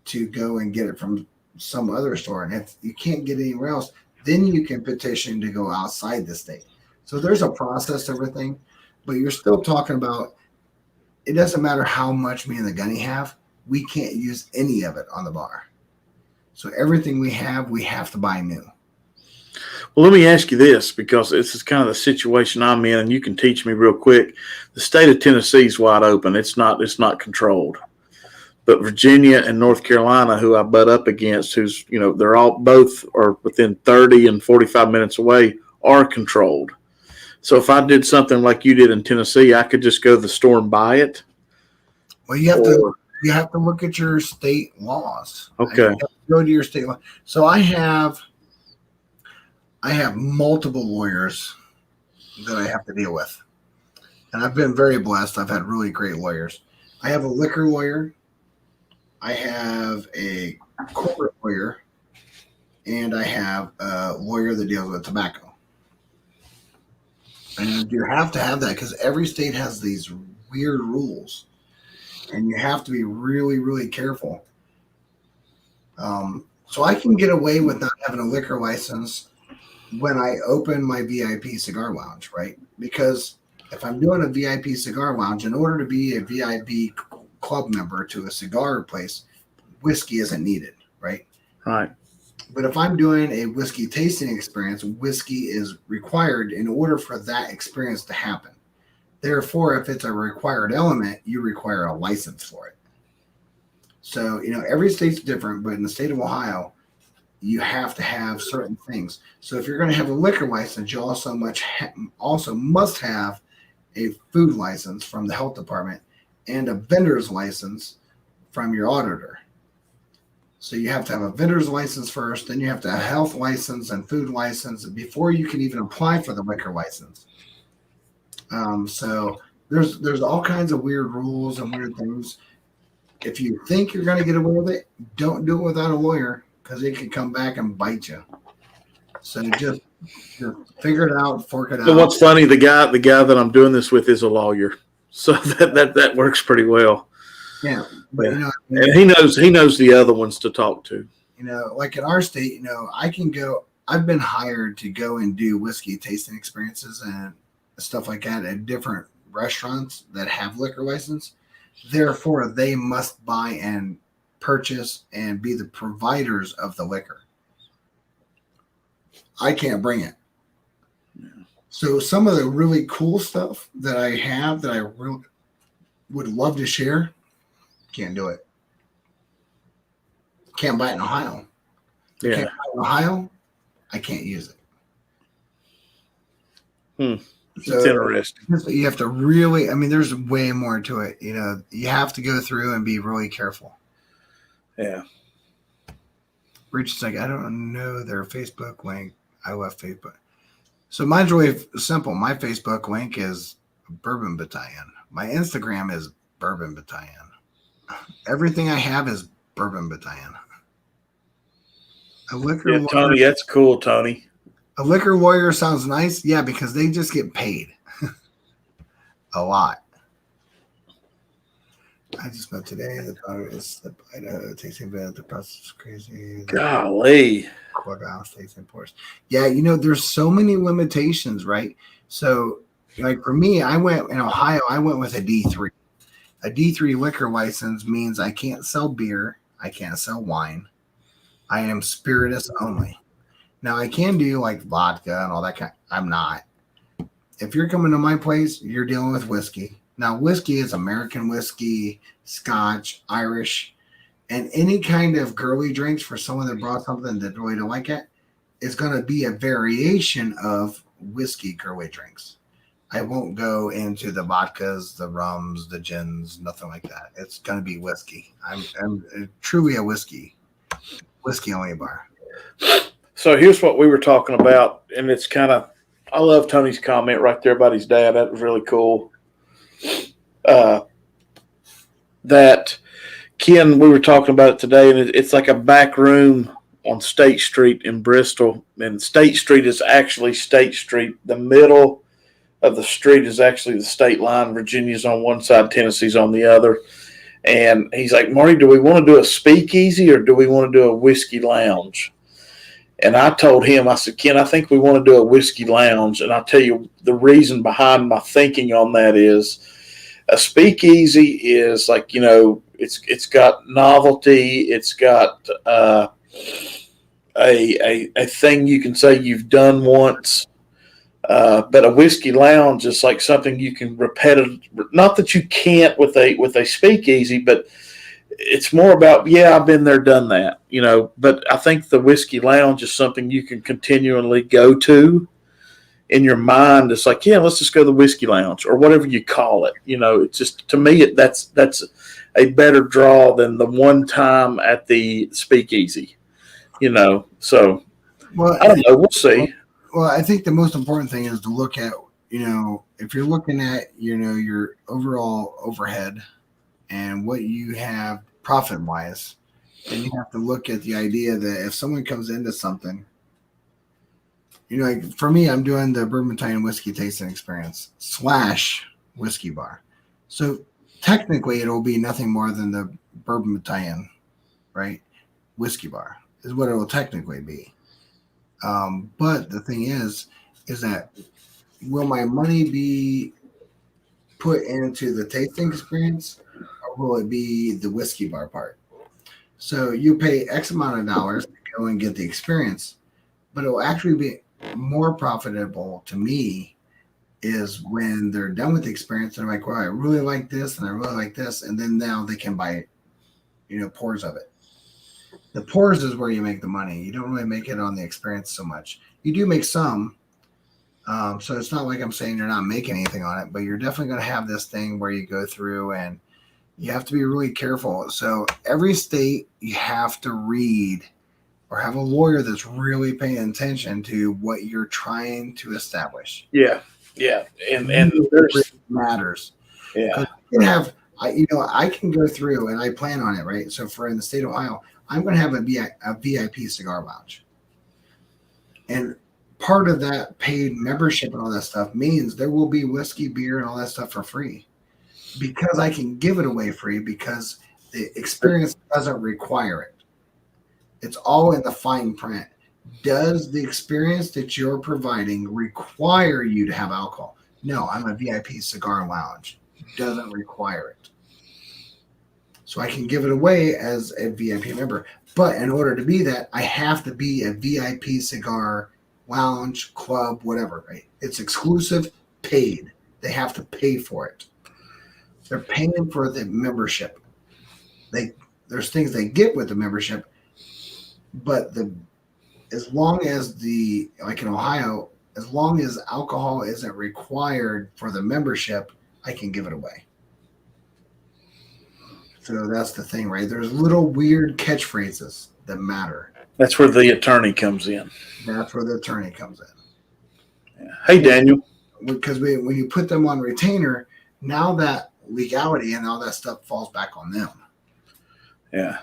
to go and get it from some other store. And if you can't get anywhere else, then you can petition to go outside the state. So there's a process to everything, but you're still talking about, it doesn't matter how much me and the Gunny have, we can't use any of it on the bar. So everything we have to buy new. Well, let me ask you this, because this is kind of the situation I'm in, and you can teach me real quick. The state of Tennessee is wide open. It's not controlled. But Virginia and North Carolina, who I butt up against, who's, you know, they're all both are within 30 and 45 minutes away, are controlled. So if I did something like you did in Tennessee, I could just go to the store and buy it. Well, you have to look at your state laws. Okay. You have to go to your state law. So I have multiple lawyers that I have to deal with. And I've been very blessed. I've had really great lawyers. I have a liquor lawyer. I have a corporate lawyer. And I have a lawyer that deals with tobacco. And you have to have that because every state has these weird rules. And you have to be really, really careful. So I can get away with not having a liquor license when I open my VIP cigar lounge, right? Because if I'm doing a VIP cigar lounge, in order to be a VIP club member to a cigar place, whiskey isn't needed, right? Right. But if I'm doing a whiskey tasting experience, whiskey is required in order for that experience to happen. Therefore, if it's a required element, you require a license for it. So, every state's different, but in the state of Ohio, you have to have certain things. So if you're going to have a liquor license, you also must have a food license from the health department and a vendor's license from your auditor. So you have to have a vendor's license first, then you have to have a health license and food license before you can even apply for the liquor license. So there's all kinds of weird rules and weird things. If you think you're going to get away with it, don't do it without a lawyer because it can come back and bite you. So just figure it out, fork it out. But what's funny, the guy that I'm doing this with is a lawyer, so that works pretty well. Yeah, but and he knows the other ones to talk to. Like in our state, I can go. I've been hired to go and do whiskey tasting experiences and stuff like that at different restaurants that have liquor license. Therefore, they must buy and purchase and be the providers of the liquor. I can't bring it. Yeah. So some of the really cool stuff that I have that I really would love to share, can't do it. Can't buy it in Ohio. Yeah. Can't buy it in Ohio, I can't use it. So it's interesting. You have to really, there's way more to it. You have to go through and be really careful. Yeah. Richard's like, I don't know their Facebook link. I left Facebook. So mine's really simple. My Facebook link is Bourbon Battalion. My Instagram is Bourbon Battalion. Everything I have is Bourbon Battalion. A liquor lawyer, Tony, that's cool, Tony. A liquor lawyer sounds nice. Yeah, because they just get paid a lot. I just met today. The daughter is Idaho tasting event. The process is crazy. Golly. Courthouse tasting ports. Yeah, there's so many limitations, right? So, like for me, I went in Ohio. I went with a D3. A D3 liquor license means I can't sell beer. I can't sell wine. I am spirituous only. Now I can do like vodka and all that kind. I'm not. If you're coming to my place, you're dealing with whiskey. Now, whiskey is American whiskey, Scotch, Irish, and any kind of girly drinks for someone that brought something that really don't like it is going to be a variation of whiskey girly drinks. I won't go into the vodkas, the rums, the gins, nothing like that. It's going to be whiskey. I'm truly a whiskey only bar. So here's what we were talking about, and it's kind of, I love Tony's comment right there about his dad. That was really cool. That Ken, we were talking about it today, and it's like a back room on State Street in Bristol, and State Street is actually State Street. The middle of the street is actually the state line. Virginia's on one side, Tennessee's on the other. And he's like, Marty, do we want to do a speakeasy or do we want to do a whiskey lounge? And I told him, I said, Ken, I think we want to do a whiskey lounge. And I'll tell you the reason behind my thinking on that is a speakeasy is like, it's got novelty. It's got a thing you can say you've done once. But a whiskey lounge is like something you can repetitive. Not that you can't with a speakeasy, but it's more about, I've been there, done that, But I think the whiskey lounge is something you can continually go to in your mind. It's like, let's just go to the whiskey lounge or whatever you call it. It's just, to me, that's a better draw than the one time at the speakeasy. So well, I don't know. We'll see. Well, I think the most important thing is to look at, if you're looking at, your overall overhead and what you have profit wise, then you have to look at the idea that if someone comes into something, like for me, I'm doing the Bourbon Battalion whiskey tasting experience / whiskey bar. So technically it'll be nothing more than the Bourbon Battalion, right? Whiskey bar is what it will technically be. But the thing is that will my money be put into the tasting experience, or will it be the whiskey bar part? So you pay X amount of dollars to go and get the experience, but it will actually be more profitable to me is when they're done with the experience. They're like, well, I really like this and I really like this. And then now they can buy, pours of it. The pours is where you make the money. You don't really make it on the experience so much. You do make some. So it's not like I'm saying you're not making anything on it, but you're definitely going to have this thing where you go through and you have to be really careful. So every state you have to read or have a lawyer that's really paying attention to what you're trying to establish. Yeah. And there's matters. yeah. You can have, I can go through and I plan on it, right? So for in the state of Ohio, I'm going to have a VIP cigar lounge. And part of that paid membership and all that stuff means there will be whiskey, beer, and all that stuff for free because I can give it away free because the experience doesn't require it. It's all in the fine print. Does the experience that you're providing require you to have alcohol? No, I'm a VIP cigar lounge. It doesn't require it. So I can give it away as a VIP member. But in order to be that, I have to be a VIP cigar lounge, club, whatever, right? It's exclusive, paid. They have to pay for it. They're paying for the membership. There's things they get with the membership, but as long as like in Ohio, as long as alcohol isn't required for the membership, I can give it away. So that's the thing, right? There's little weird catchphrases that matter. That's where the attorney comes in. That's where the attorney comes in. Yeah. Hey, Daniel. Because when you put them on retainer, now that legality and all that stuff falls back on them. Yeah.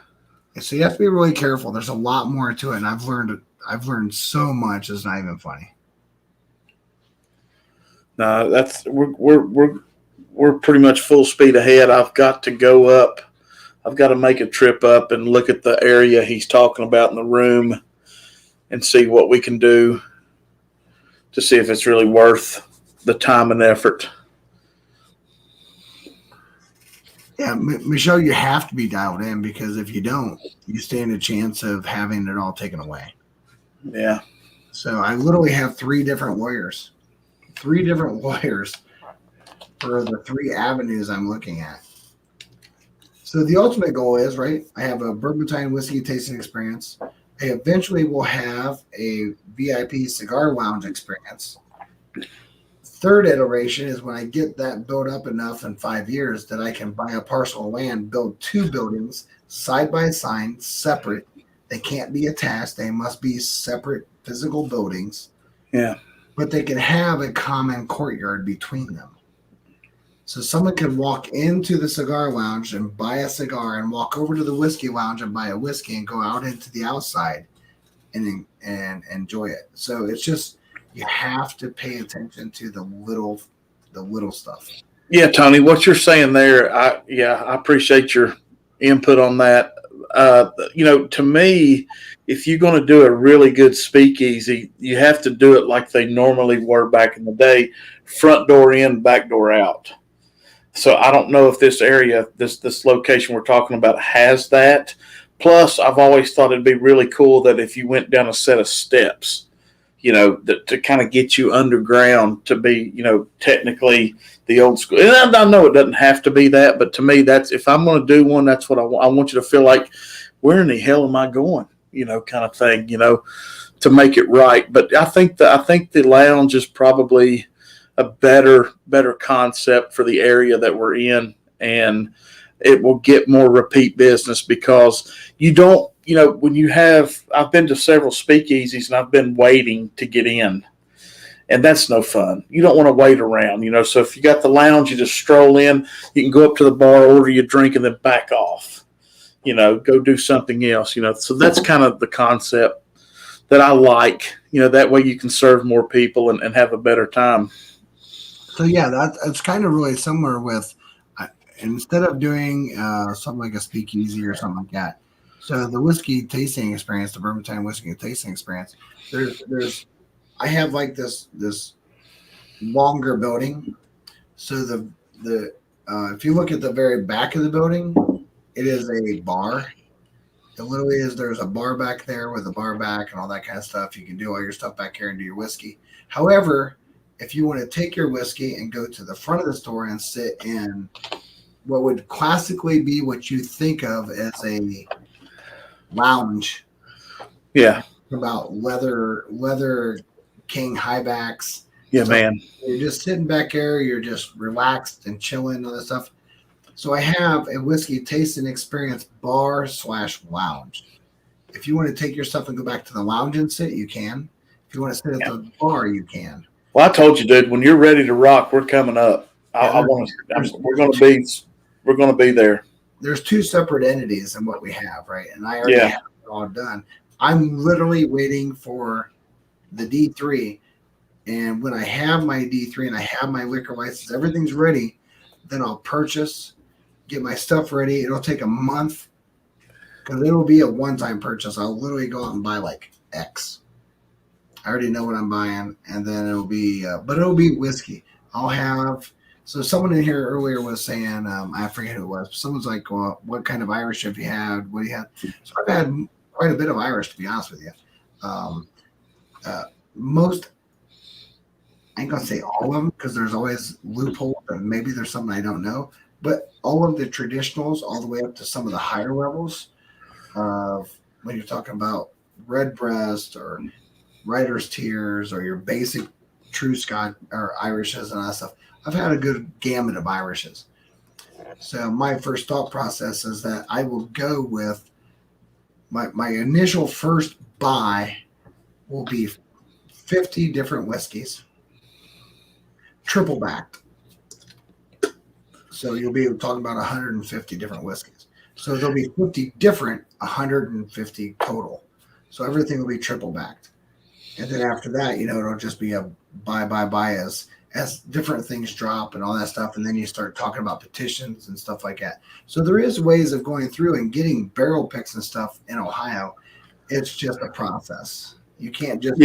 And so you have to be really careful. There's a lot more to it, and I've learned so much. It's not even funny. No, we're pretty much full speed ahead. I've got to go up. I've got to make a trip up and look at the area he's talking about in the room and see what we can do to see if it's really worth the time and effort. Yeah, Michelle, you have to be dialed in because if you don't, you stand a chance of having it all taken away. Yeah. So I literally have three different lawyers for the three avenues I'm looking at. So the ultimate goal is, right, I have a bourbon whiskey tasting experience. I eventually will have a VIP cigar lounge experience. Third iteration is when I get that built up enough in 5 years that I can buy a parcel of land, build two buildings side by side, separate. They can't be attached. They must be separate physical buildings. Yeah. But they can have a common courtyard between them. So someone can walk into the cigar lounge and buy a cigar and walk over to the whiskey lounge and buy a whiskey and go out into the outside and enjoy it. So it's just, you have to pay attention to the little stuff. Yeah, Tony, what you're saying there, I appreciate your input on that. To me, if you're going to do a really good speakeasy, you have to do it like they normally were back in the day, front door in, back door out. So I don't know if this area, this location we're talking about has that. Plus, I've always thought it'd be really cool that if you went down a set of steps, to kind of get you underground to be, technically the old school. And I know it doesn't have to be that, but to me, that's, if I'm going to do one, that's what I want. I want you to feel like, where in the hell am I going? Kind of thing, to make it right. But I think the lounge is probably a better concept for the area that we're in, and it will get more repeat business because you don't, when you have, I've been to several speakeasies and I've been waiting to get in, and that's no fun. You don't want to wait around, so if you got the lounge, you just stroll in, you can go up to the bar, order your drink, and then back off, go do something else, so that's kind of the concept that I like, that way you can serve more people and have a better time. So yeah, that's kind of really similar with, instead of doing something like a speakeasy or something like that. So the whiskey tasting experience, the bourbon time whiskey tasting experience, I have like this longer building. So the if you look at the very back of the building, it is a bar. It literally is. There's a bar back there with a bar back and all that kind of stuff. You can do all your stuff back here and do your whiskey. However, if you want to take your whiskey and go to the front of the store and sit in what would classically be what you think of as a lounge, about leather king high backs. Yeah, man. You're just sitting back there. You're just relaxed and chilling and all that stuff. So I have a whiskey tasting experience bar/lounge. If you want to take your stuff and go back to the lounge and sit, you can. If you want to sit at the bar, you can. Well, I told you, dude. When you're ready to rock, we're coming up. We're going to be there. There's two separate entities in what we have, right? And I already have it all done. I'm literally waiting for the D3, and when I have my D3 and I have my liquor license, everything's ready. Then I'll purchase, get my stuff ready. It'll take a month because it'll be a one-time purchase. I'll literally go out and buy like X. I already know what I'm buying, and then it'll be, but it'll be whiskey. I'll have. So someone in here earlier was saying, I forget who it was. Someone's like, well, what kind of Irish have you had? What do you have? So I've had quite a bit of Irish, to be honest with you. Most, I ain't gonna say all of them because there's always loopholes and maybe there's something I don't know. But all of the traditionals, all the way up to some of the higher levels of when you're talking about Redbreast or Writer's Tears or your basic true Scotch or Irishes and all that stuff. I've had a good gamut of Irishes. So my first thought process is that I will go with my initial first buy will be 50 different whiskeys, triple backed. So you'll be talking about 150 different whiskeys. So there'll be 50 different, 150 total. So everything will be triple backed. And then after that, it'll just be a buy as different things drop and all that stuff. And then you start talking about petitions and stuff like that. So there is ways of going through and getting barrel picks and stuff in Ohio. It's just a process. You can't just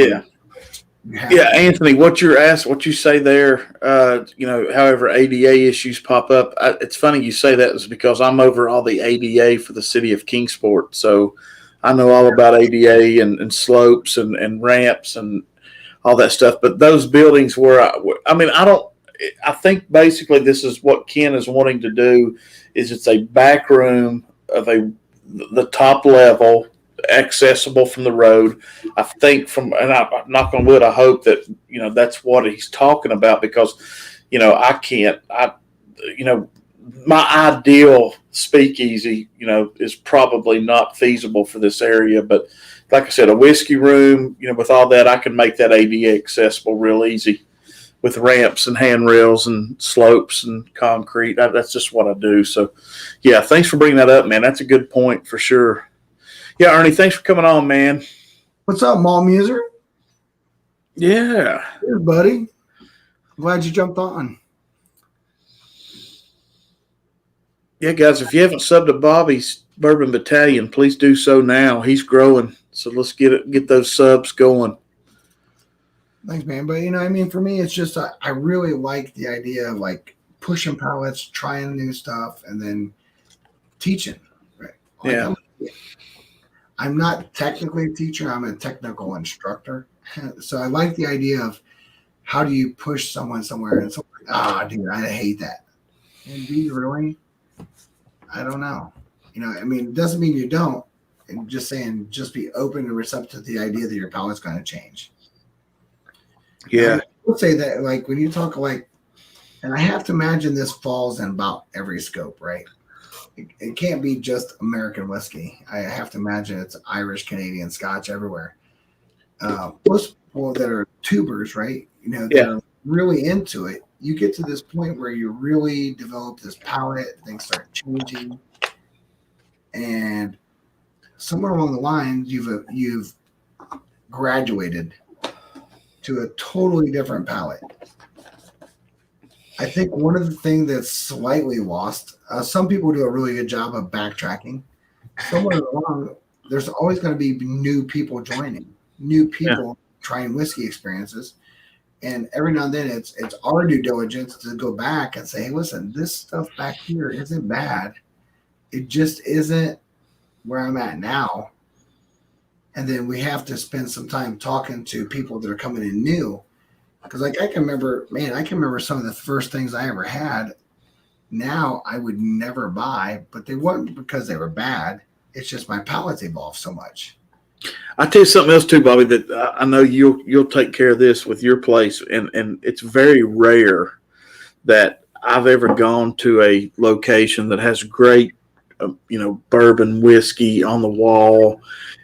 Anthony, what you say there, however ADA issues pop up, it's funny you say that is because I'm over all the ADA for the city of Kingsport. So I know all about ADA and slopes and ramps and all that stuff. But those buildings where I think basically this is what Ken is wanting to do is it's a back room of the top level, accessible from the road. I think and I'm knock on wood, I hope that, that's what he's talking about because, my ideal speakeasy, is probably not feasible for this area. But like I said, a whiskey room, with all that, I can make that ADA accessible real easy with ramps and handrails and slopes and concrete. That's just what I do. So, yeah, thanks for bringing that up, man. That's a good point for sure. Yeah, Ernie, thanks for coming on, man. What's up, Mall Muser? Yeah. Here, buddy. Glad you jumped on. Yeah, guys, if you haven't subbed to Bobby's Bourbon Battalion, please do so now. He's growing. So let's get those subs going. Thanks, man. But, for me, it's just I really like the idea of, like, pushing pallets, trying new stuff, and then teaching. Right? Yeah. I'm not technically a teacher. I'm a technical instructor. So I like the idea of how do you push someone somewhere. And so, dude, I hate that. And do you really? I don't know. It doesn't mean you don't. And just saying, just be open and receptive to the idea that your palate's going to change. Yeah. I would say that, like, when you talk, like, and I have to imagine this falls in about every scope, right? It can't be just American whiskey. I have to imagine it's Irish, Canadian, Scotch, everywhere. Most people that are tubers, right? That are really into it. You get to this point where you really develop this palate, things start changing, and somewhere along the line, you've graduated to a totally different palate. I think one of the things that's slightly lost, some people do a really good job of backtracking. Somewhere along, there's always going to be new people joining, new people trying whiskey experiences. And every now and then it's our due diligence to go back and say, hey, listen, this stuff back here isn't bad. It just isn't where I'm at now. And then we have to spend some time talking to people that are coming in new. Because like I can remember some of the first things I ever had. Now I would never buy, but they weren't because they were bad. It's just my palate's evolved so much. I tell you something else too, Bobby. That I know you'll take care of this with your place, and it's very rare that I've ever gone to a location that has great, bourbon whiskey on the wall,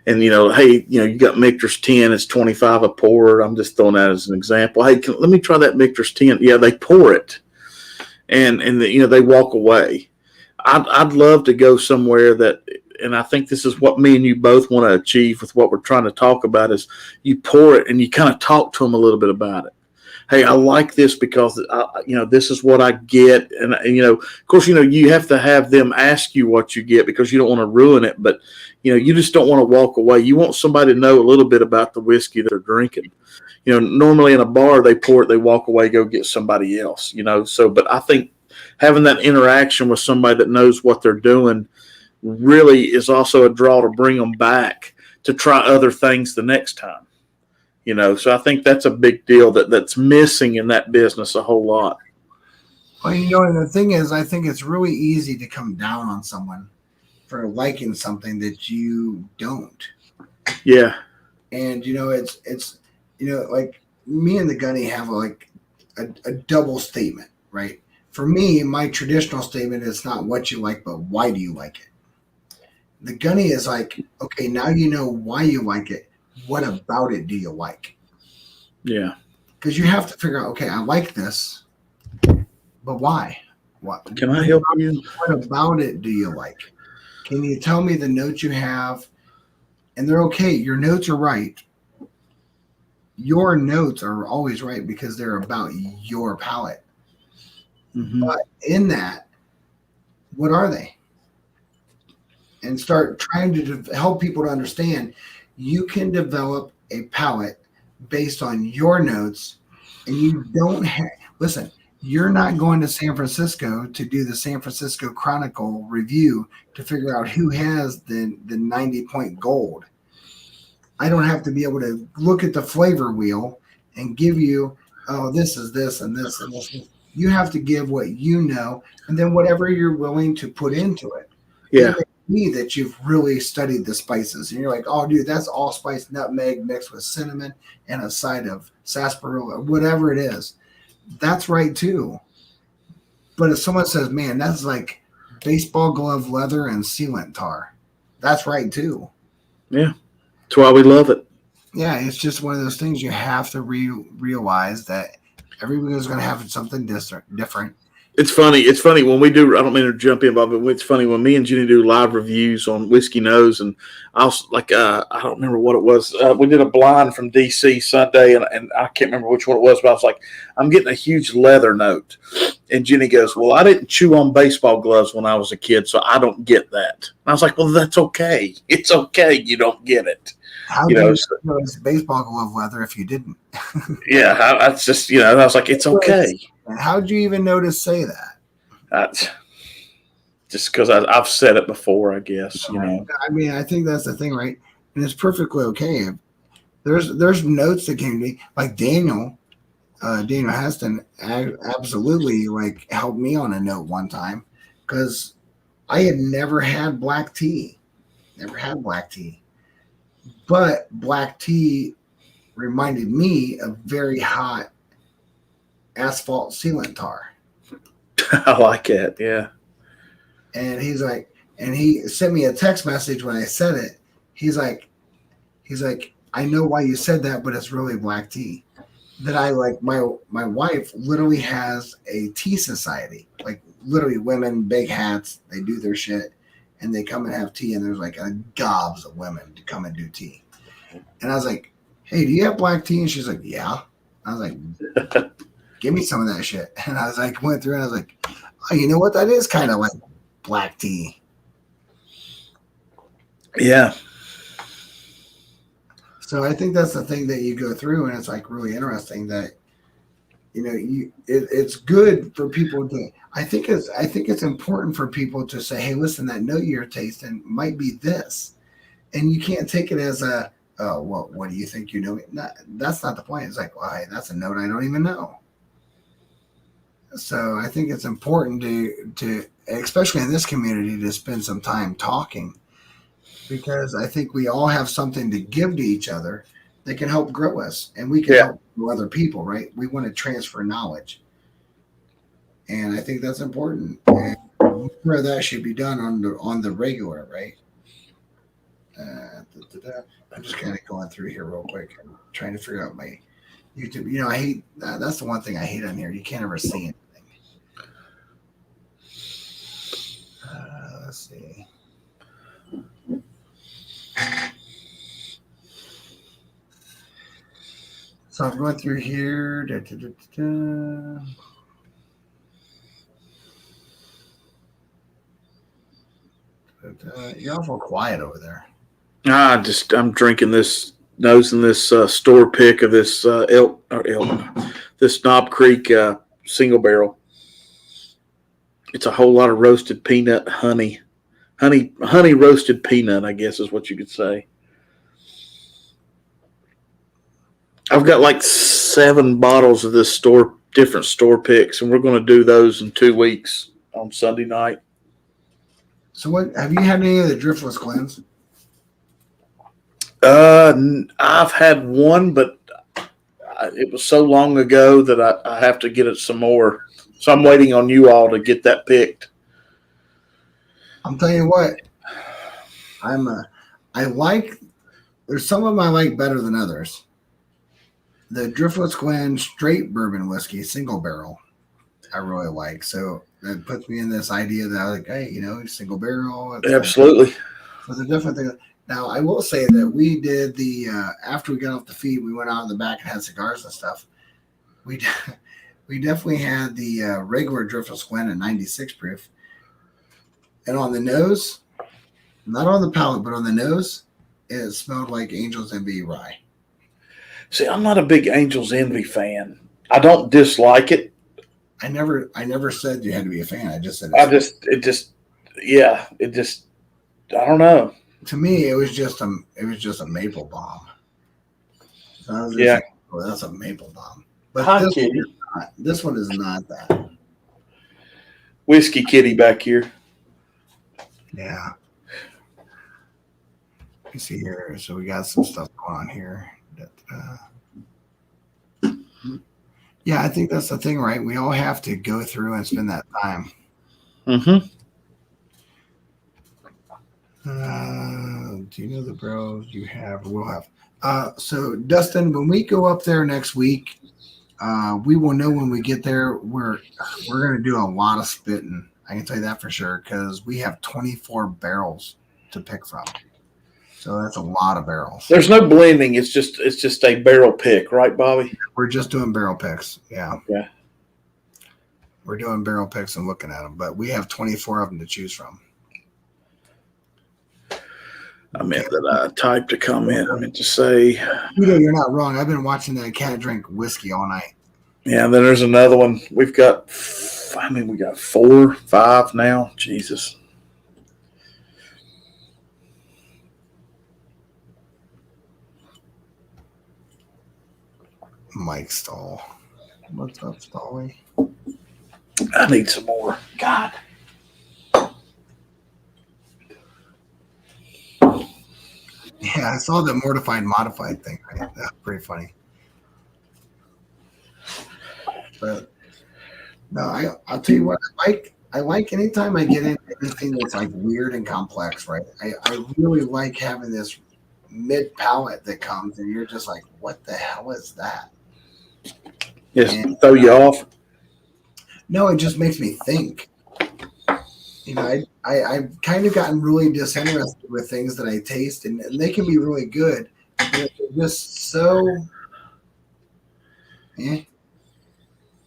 and hey, you got Michter's 10, it's 25 a pour. I'm just throwing that as an example. Hey, let me try that Michter's 10. Yeah, they pour it, and they walk away. I'd love to go somewhere that. And I think this is what me and you both want to achieve with what we're trying to talk about is you pour it and you kind of talk to them a little bit about it. Hey, I like this because, this is what I get. And, of course, you have to have them ask you what you get because you don't want to ruin it. But, you just don't want to walk away. You want somebody to know a little bit about the whiskey they're drinking. Normally in a bar, they pour it, they walk away, go get somebody else, but I think having that interaction with somebody that knows what they're doing really is also a draw to bring them back to try other things the next time. So I think that's a big deal that's missing in that business a whole lot. Well, and the thing is, I think it's really easy to come down on someone for liking something that you don't. Yeah. And, it's like me and the Gunny have a double statement, right? For me, my traditional statement is not what you like, but why do you like it? The Gunny is like, okay, now you know why you like it. What about it do you like? Yeah. Because you have to figure out, okay, I like this, but why? What can I help you? What about it do you like? Can you tell me the notes you have? And they're okay. Your notes are right. Your notes are always right because they're about your palate. Mm-hmm. But in that, what are they? And start trying to help people to understand you can develop a palette based on your notes, and you don't have, listen, you're not going to San Francisco to do the San Francisco Chronicle review to figure out who has the 90-point gold. I don't have to be able to look at the flavor wheel and give you, oh, this is this and this and this. You have to give what you know, and then whatever you're willing to put into it. Yeah. It may be that you've really studied the spices, and you're like, oh, dude, that's allspice nutmeg mixed with cinnamon and a side of sarsaparilla, whatever it is. That's right too. But if someone says, man, that's like baseball glove leather and sealant tar, that's right too. Yeah. That's why we love it. Yeah, it's just one of those things you have to realize that everybody's going to have something different. It's funny when we do. I don't mean to jump in, Bob, but it's funny when me and Jenny do live reviews on Whiskey Nose, and I was like, I don't remember what it was. We did a blind from DC Sunday, and I can't remember which one it was, but I was like, I'm getting a huge leather note, and Jenny goes, well, I didn't chew on baseball gloves when I was a kid, so I don't get that. And I was like, well, that's okay. It's okay. You don't get it. How do you know it's baseball glove leather if you didn't? Yeah, that's just I was like, it's okay. How'd you even know to say that? Just because I've said it before, I guess. I mean, I think that's the thing, right? And it's perfectly okay. There's notes that came to me, like Daniel Heston absolutely like helped me on a note one time because I had never had black tea. But black tea reminded me of very hot asphalt sealant tar. I like it, yeah. And he's like, and he sent me a text message when I said it. He's like, I know why you said that, but it's really black tea. That I like. My wife literally has a tea society, like literally women, big hats. They do their shit, and they come and have tea. And there's like gobs of women to come and do tea. And I was like, hey, do you have black tea? And she's like, yeah. I was like, give me some of that shit. And I was like, went through and I was like, oh, you know what? That is kind of like black tea. Yeah. So I think that's the thing that you go through, and it's like really interesting that it's good for people to. I think it's important for people to say, hey, listen, that note you're tasting might be this, and you can't take it as a, oh, well, what do you think you know? That's not the point. It's like, well, hey, that's a note I don't even know. So I think it's important to especially in this community to spend some time talking, because I think we all have something to give to each other that can help grow us, and we can help grow other people, right? We want to transfer knowledge, and I think that's important. And more of that should be done on the regular, right? I'm just kind of going through here real quick and trying to figure out my YouTube. I hate that's the one thing I hate on here. You can't ever see anything. Let's see. So I'm going through here. You're awful quiet over there. I'm drinking nosing this store pick of this this Knob Creek single barrel. It's a whole lot of roasted peanut honey roasted peanut, I guess is what you could say. I've got like 7 bottles of this different store picks, and we're going to do those in 2 weeks on Sunday night. So what have you had any of the Driftless Glens? I've had one, but it was so long ago that I have to get it some more. So I'm waiting on you all to get that picked. I'm telling you what, there's some of them I like better than others. The Driftless Glen straight bourbon whiskey single barrel, I really like. So that puts me in this idea that I was like, hey, single barrel. Absolutely. So the different thing. Now I will say that we did after we got off the feed, we went out in the back and had cigars and stuff. We definitely had the regular Driftless Glen at 96 proof, and on the nose, not on the palate, but on the nose, it smelled like Angel's Envy rye. See, I'm not a big Angel's Envy fan. I don't dislike it. I never said you had to be a fan. I just said I don't know. To me, it was just a maple bomb. So I was yeah, like, oh, that's a maple bomb. But this one is not that. Whiskey Kitty back here. Yeah. You see here, so we got some stuff going on here. Yeah, I think that's the thing, right? We all have to go through and spend that time. Mm-hmm. Do you know the barrels you have or will have? So Dustin, when we go up there next week, we will know when we get there. We're going to do a lot of spitting. I can tell you that for sure, because we have 24 barrels to pick from. So that's a lot of barrels. There's no blending. It's just a barrel pick, right, Bobby? We're just doing barrel picks. Yeah. Yeah. We're doing barrel picks and looking at them, but we have 24 of them to choose from. I meant that I typed a comment. I meant to say. You're not wrong. I've been watching that cat drink whiskey all night. Yeah, and then there's another one. We got 4, 5 now. Jesus. Mike Stahl. What's up, Stahly? I need some more. God. Yeah, I saw the modified thing. Right? That's pretty funny. But no, I'll tell you what I like anytime I get into anything that's like weird and complex, right? I really like having this mid palate that comes and you're just like, what the hell is that? Yes, and, throw you off. No, it just makes me think. I've kind of gotten really disinterested with things that I taste, and they can be really good, but they're just so.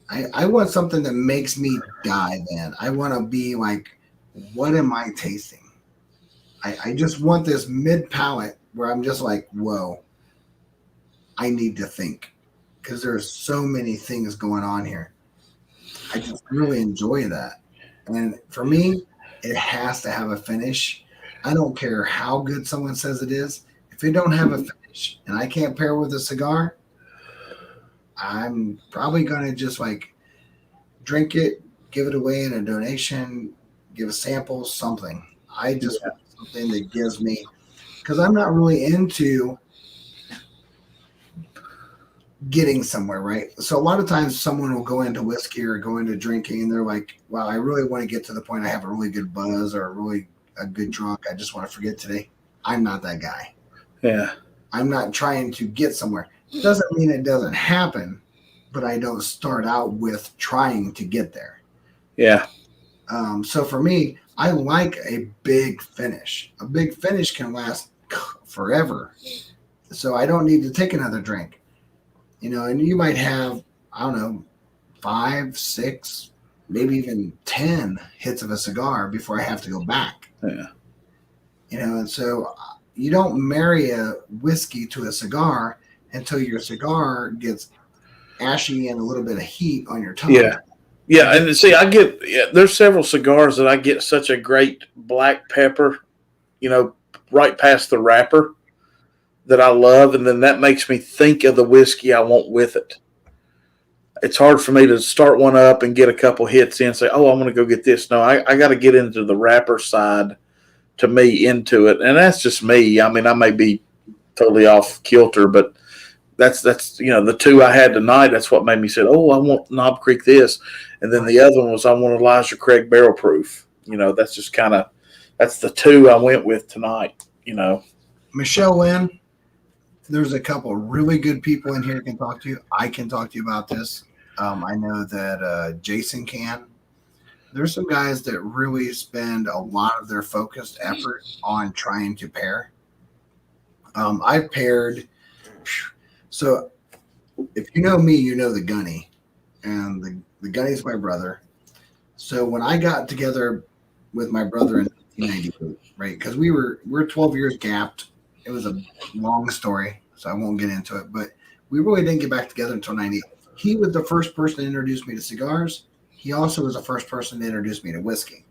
I want something that makes me dive in. I want to be like, what am I tasting? I just want this mid palate where I'm just like, whoa, I need to think. because there's so many things going on here. I just really enjoy that. And for me, it has to have a finish. I don't care how good someone says it is. If it don't have a finish and I can't pair with a cigar, I'm probably gonna just like drink it, give it away in a donation, give a sample, something. I just want something that gives me, because I'm not really into getting somewhere, right? So a lot of times someone will go into whiskey or go into drinking and they're like, wow, I really want to get to the point I have a really good buzz or a good drunk. I just want to forget today. I'm not that guy. Yeah. I'm not trying to get somewhere. It doesn't mean it doesn't happen, but I don't start out with trying to get there. Yeah. So for me, I like a big finish. A big finish can last forever. So I don't need to take another drink. And you might have, I don't know, 5, 6, maybe even 10 hits of a cigar before I have to go back. Yeah. And so you don't marry a whiskey to a cigar until your cigar gets ashy and a little bit of heat on your tongue. Yeah. Yeah. And see, there's several cigars that I get such a great black pepper, right past the wrapper that I love. And then that makes me think of the whiskey I want with it. It's hard for me to start one up and get a couple hits in and say, oh, I'm going to go get this. No, I got to get into the wrapper side to me into it. And that's just me. I mean, I may be totally off kilter, but that's the two I had tonight. That's what made me say, oh, I want Knob Creek this. And then the other one was I want Elijah Craig Barrel Proof. That's just that's the two I went with tonight, Michelle Lynn, there's a couple really good people in here who can talk to you. I can talk to you about this. I know that Jason can. There's some guys that really spend a lot of their focused effort on trying to pair. I've paired. So if you know me, you know the Gunny. And the Gunny's my brother. So when I got together with my brother in 1998, right? Because we're 12 years gapped. It was a long story, so I won't get into it. But we really didn't get back together until 98. He was the first person to introduce me to cigars. He also was the first person to introduce me to whiskey.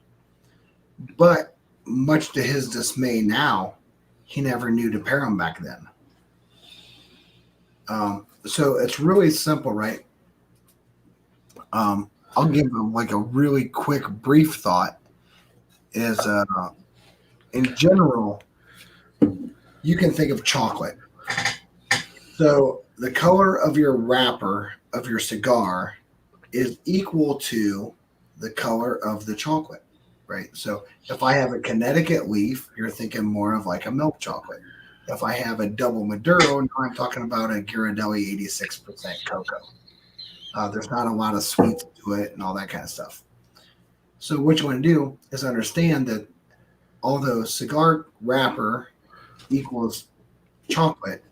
But much to his dismay now, he never knew to pair them back then. So it's really simple, right? I'll give them like a really quick, brief thought is in general, you can think of chocolate. So the color of your wrapper of your cigar is equal to the color of the chocolate, right? So if I have a Connecticut leaf, you're thinking more of like a milk chocolate. If I have a double Maduro, now I'm talking about a Ghirardelli 86% cocoa. There's not a lot of sweets to it and all that kind of stuff. So what you want to do is understand that although cigar wrapper equals chocolate,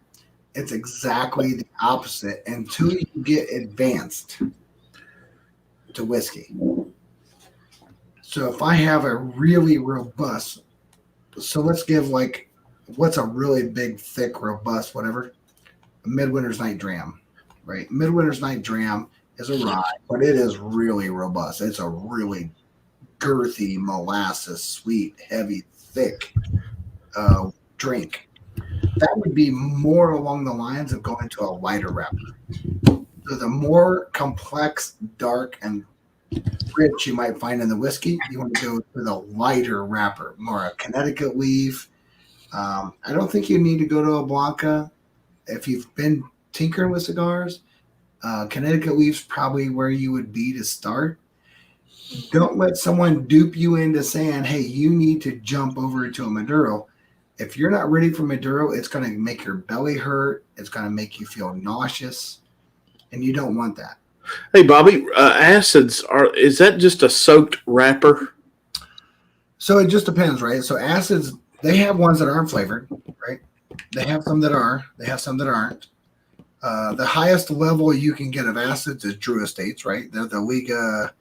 it's exactly the opposite until you get advanced to whiskey. So if I have a really robust, so let's give like, what's a really big, thick, robust, whatever, a Midwinter's Night Dram, right? Midwinter's Night Dram is a rye, but it is really robust. It's a really girthy, molasses, sweet, heavy, thick drink. That would be more along the lines of going to a lighter wrapper. So the more complex, dark, and rich you might find in the whiskey, you want to go with a lighter wrapper, more a Connecticut leaf. I don't think you need to go to a Blanca. If you've been tinkering with cigars, Connecticut leaf's probably where you would be to start. Don't let someone dupe you into saying, hey, you need to jump over to a Maduro. If you're not ready for Maduro, it's going to make your belly hurt. It's going to make you feel nauseous, and you don't want that. Hey, Bobby, acids, is that just a soaked wrapper? So it just depends, right? So acids, they have ones that aren't flavored, right? They have some that are. They have some that aren't. The highest level you can get of acids is Drew Estates, right? They're the Liga.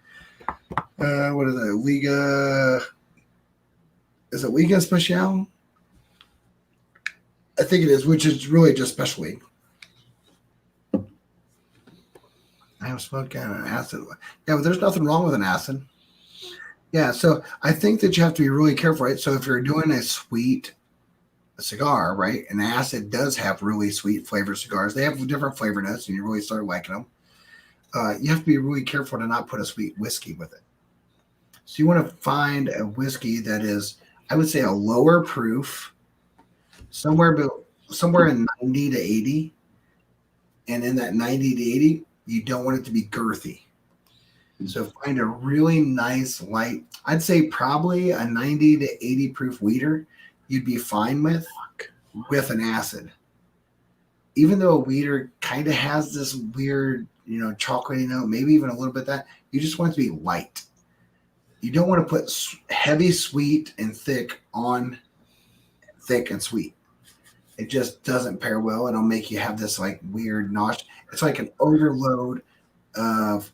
What is it? Liga. Is it Liga Special? I think it is, which is really just Special League. I have smoked an acid. Yeah, but there's nothing wrong with an acid. Yeah, so I think that you have to be really careful, right? So if you're doing a sweet cigar, right, and acid does have really sweet flavored cigars. They have different flavor notes, and you really start liking them. You have to be really careful to not put a sweet whiskey with it. So you want to find a whiskey that is, I would say, a lower proof, somewhere somewhere in 90 to 80, and in that 90 to 80, you don't want it to be girthy. So find a really nice light. I'd say probably a 90 to 80 proof weeder you'd be fine with an acid. Even though a weeder kind of has this weird, chocolatey note, maybe even a little bit of that, you just want it to be light. You don't want to put heavy sweet and thick on thick and sweet. It just doesn't pair well. It'll make you have this like weird nausea. It's like an overload of.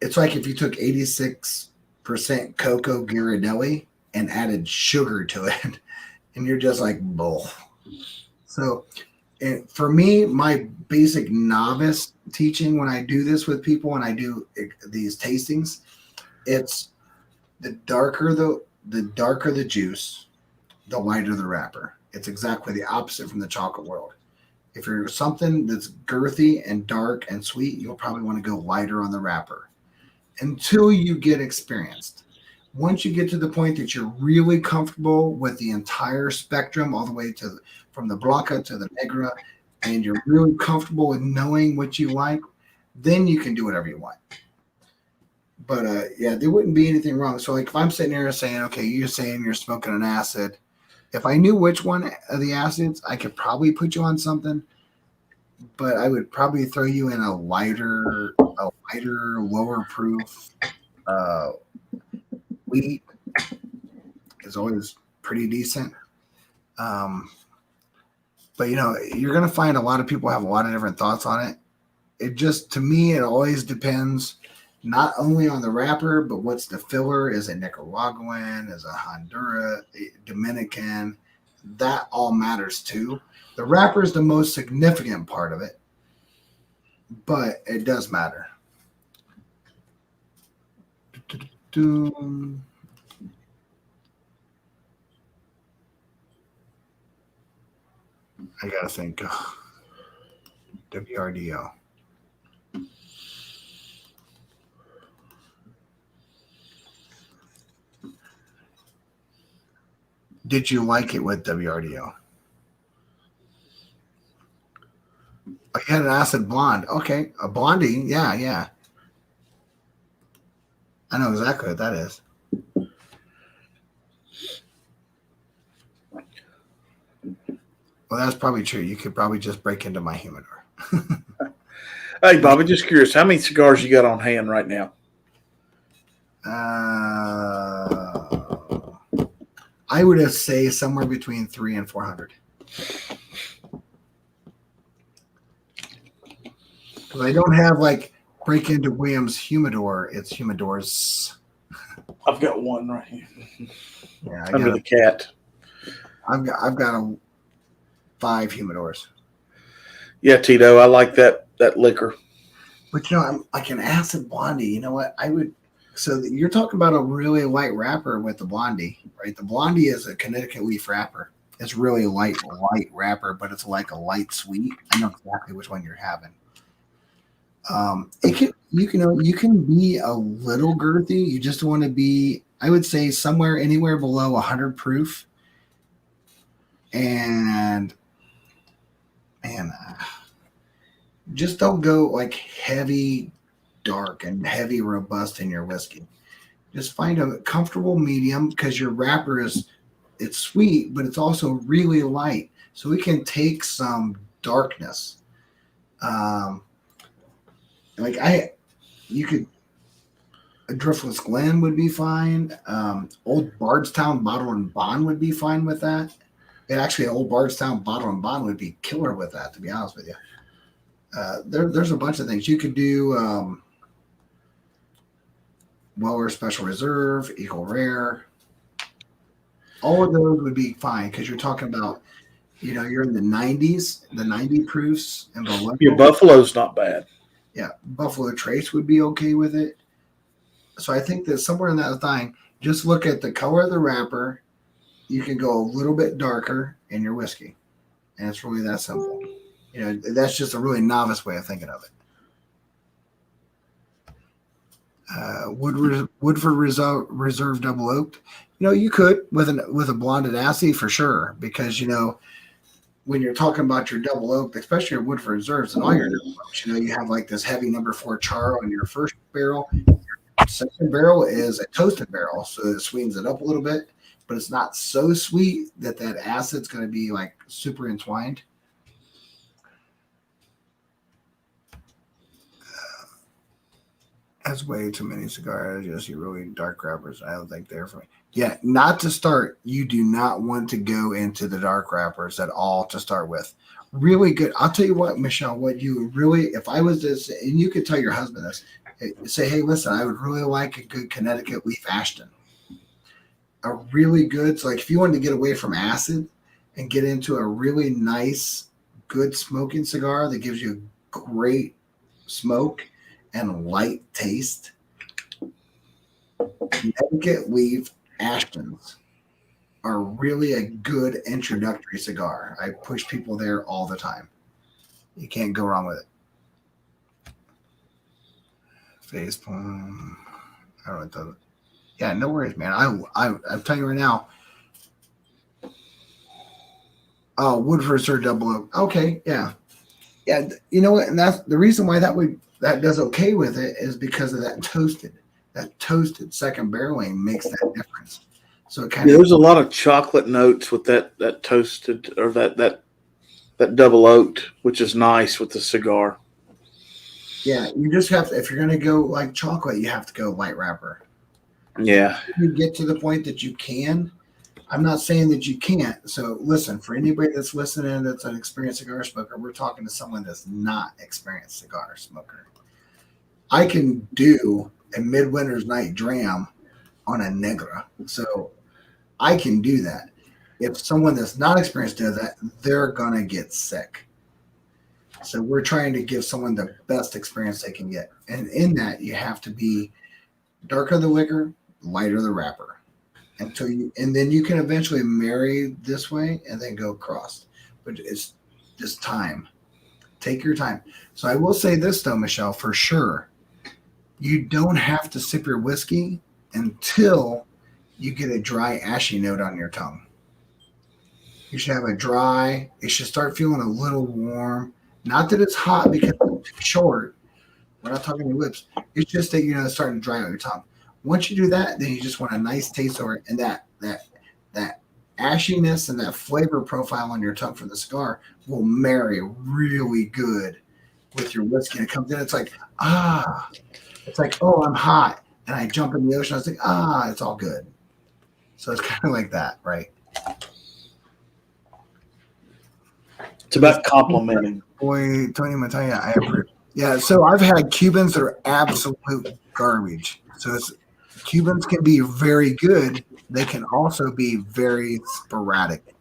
It's like if you took 86% cocoa Ghirardelli and added sugar to it, and you're just like, bull. So, and for me, my basic novice teaching when I do this with people and I do these tastings, it's the darker the juice, the lighter the wrapper. It's exactly the opposite from the chocolate world. If you're something that's girthy and dark and sweet, you'll probably want to go lighter on the wrapper until you get experienced. Once you get to the point that you're really comfortable with the entire spectrum, all the way to from the Blanca to the Negra, and you're really comfortable with knowing what you like, then you can do whatever you want. But yeah, there wouldn't be anything wrong. So like if I'm sitting here saying, okay, you're saying you're smoking an acid. If I knew which one of the acids, I could probably put you on something, but I would probably throw you in a lighter, lower proof wheat is always pretty decent. But you're going to find a lot of people have a lot of different thoughts on it. It just, to me, it always depends not only on the wrapper, but what's the filler. Is it Nicaraguan? Is it Honduras? Dominican? That all matters too. The wrapper is the most significant part of it, but it does matter. I gotta think. WRDO. Did you like it with WRDO? I had an acid blonde. Okay, a blondie. Yeah. I know exactly what that is. Well, that's probably true. You could probably just break into my humidor. Hey, Bobby, just curious, how many cigars you got on hand right now? I would say somewhere between 300 and 400. Because I don't have like break into Williams humidor. It's humidors. I've got one right here. Yeah, Under the cat. I've got 5 humidors. Yeah, Tito, I like that liquor. But I'm like an acid blondie. You know what? I would. So you're talking about a really light wrapper with the blondie, right? The blondie is a Connecticut leaf wrapper. It's really light wrapper, but it's like a light sweet. I know exactly which one you're having. You can be a little girthy. You just want to be, I would say, anywhere below 100 proof. And just don't go like heavy dark and heavy robust in your whiskey. Just find a comfortable medium, because your wrapper it's sweet, but it's also really light, so we can take some darkness. A Driftless Glen would be fine. Old Bardstown Bottle and Bond would be fine with that. And actually, Old Bardstown Bottle and Bond would be killer with that, to be honest with you. There's a bunch of things you could do. Weller Special Reserve, Eagle Rare. All of those would be fine, because you're talking about, you're in the 90s, the 90 proofs and below. Your Buffalo's not bad. Yeah, Buffalo Trace would be okay with it. So I think that somewhere in that thing, just look at the color of the wrapper. You can go a little bit darker in your whiskey, and it's really that simple. That's just a really novice way of thinking of it. Woodford Reserve Double Oaked. You could with a blonded assay for sure, because when you're talking about your double oak, especially your Woodford Reserves and all your double oaks, you have like this heavy number 4 char on your first barrel. Second barrel is a toasted barrel, so it sweetens it up a little bit, but it's not so sweet that acid's going to be like super entwined. That's way too many cigars. Just you really dark wrappers. I don't think they're for me. Yeah, not to start. You do not want to go into the dark wrappers at all to start with. Really good. I'll tell you what, Michelle, what you really, if I was this, and you could tell your husband this, say, hey, listen, I would really like a good Connecticut Leaf Ashton. A really good, so like if you wanted to get away from acid and get into a really nice, good smoking cigar that gives you great smoke and light taste, Connecticut Leaf Ashtons are really a good introductory cigar. I push people there all the time. You can't go wrong with it. Facepalm. I don't know what the. Yeah, no worries, man. I'm telling you right now. Oh, Woodford Reserve Double Oak. Okay, yeah. You know what? And that's the reason why that does okay with it, is because of that toasted second barreling makes that difference. So it kind of, there's a lot of chocolate notes with that toasted, or that double oaked, which is nice with the cigar. yeah, you just have to, if you're gonna go like chocolate, you have to go light wrapper. Yeah. You get to the point that you can. I'm not saying that you can't. So listen, for anybody that's listening that's an experienced cigar smoker, we're talking to someone that's not experienced cigar smoker. I can do a midwinter's night dram on a Negra. So I can do that. If someone that's not experienced does that, they're gonna get sick. So we're trying to give someone the best experience they can get. And in that, you have to be darker the liquor, lighter the wrapper. And then you can eventually marry this way and then go across. But it's just time. Take your time. So I will say this though, Michelle, for sure. You don't have to sip your whiskey until you get a dry, ashy note on your tongue. You should have a dry, it should start feeling a little warm. Not that it's hot because it's too short. We're not talking your lips. It's just that it's starting to dry out your tongue. Once you do that, then you just want a nice taste over it, and that ashiness and that flavor profile on your tongue from the cigar will marry really good with your whiskey. And it comes in, it's like, it's like, oh, I'm hot, and I jump in the ocean. I was like, it's all good. So it's kind of like that, right? It's about complimenting. Boy, Tony Mataya, I approve. Yeah, so I've had Cubans that are absolute garbage. So Cubans can be very good. They can also be very sporadic.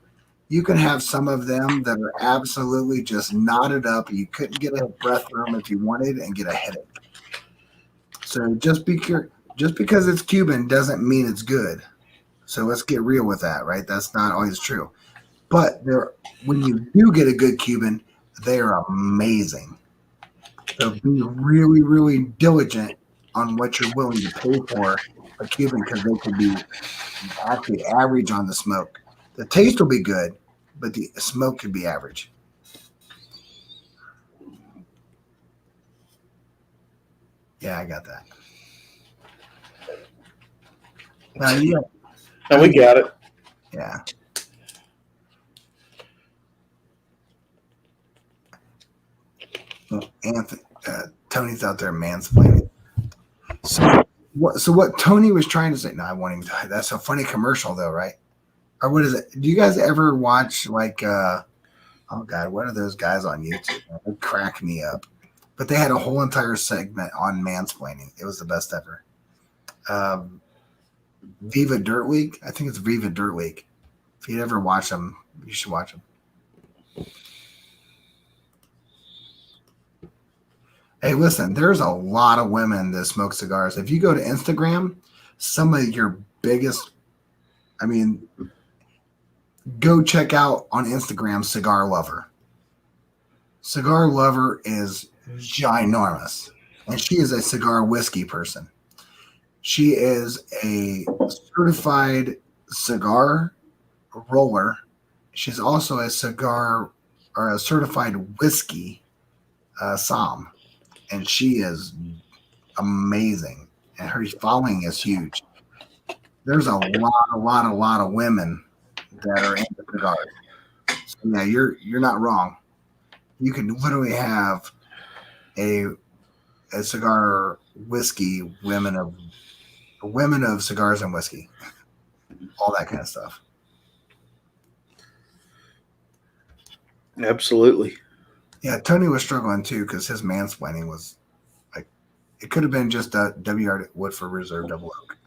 You can have some of them that are absolutely just knotted up. You couldn't get a breath room if you wanted and get a headache. So just because it's Cuban doesn't mean it's good. So let's get real with that, right? That's not always true. But when you do get a good Cuban, they are amazing. So be really, really diligent on what you're willing to pay for a Cuban, because they could be actually average on the smoke. The taste will be good, but the smoke could be average. Yeah, I got that. Yeah. And we got it. Yeah. Anthony, Tony's out there mansplaining. So what Tony was trying to say? No, I won't even. That's a funny commercial, though, right? Or what is it? Do you guys ever watch like? Oh God, what are those guys on YouTube? They crack me up. But they had a whole entire segment on mansplaining. It was the best ever. Viva Dirt Week. I think it's Viva Dirt Week. If you ever watch them, you should watch them. Hey, listen, there's a lot of women that smoke cigars. If you go to Instagram, some of your biggest, I mean, go check out on Instagram Cigar Lover. Cigar Lover is ginormous, and she is a cigar whiskey person. She is a certified cigar roller. She's also a cigar or a certified whiskey som, and she is amazing. And her following is huge. There's a lot of women that are into cigars. So yeah, you're not wrong. You can literally have a cigar whiskey women of cigars and whiskey, all that kind of stuff. Absolutely. Yeah, Tony was struggling too because his mansplaining was like it could have been just a W.R. Woodford Reserve Double Oak.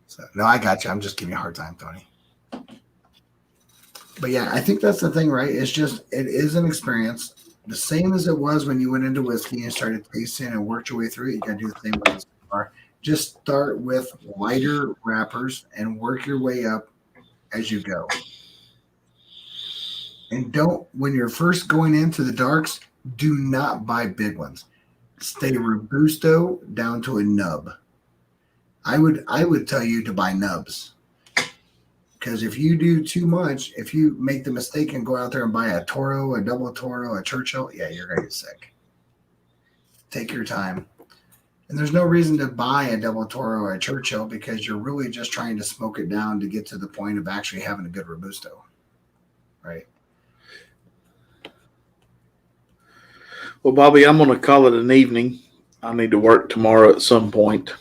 So no, I got you. I'm just giving you a hard time, Tony. But yeah, I think that's the thing, right? It's just it is an experience. The same as it was when you went into whiskey and started tasting and worked your way through it. You got to do the same with the cigar. Just start with lighter wrappers and work your way up as you go. And don't, when you're first going into the darks, do not buy big ones. Stay robusto down to a nub. I would tell you to buy nubs. Because if you do too much, if you make the mistake and go out there and buy a Toro, a double Toro, a Churchill, yeah, you're going to get sick. Take your time. And there's no reason to buy a double Toro or a Churchill because you're really just trying to smoke it down to get to the point of actually having a good Robusto. Right? Well, Bobby, I'm going to call it an evening. I need to work tomorrow at some point.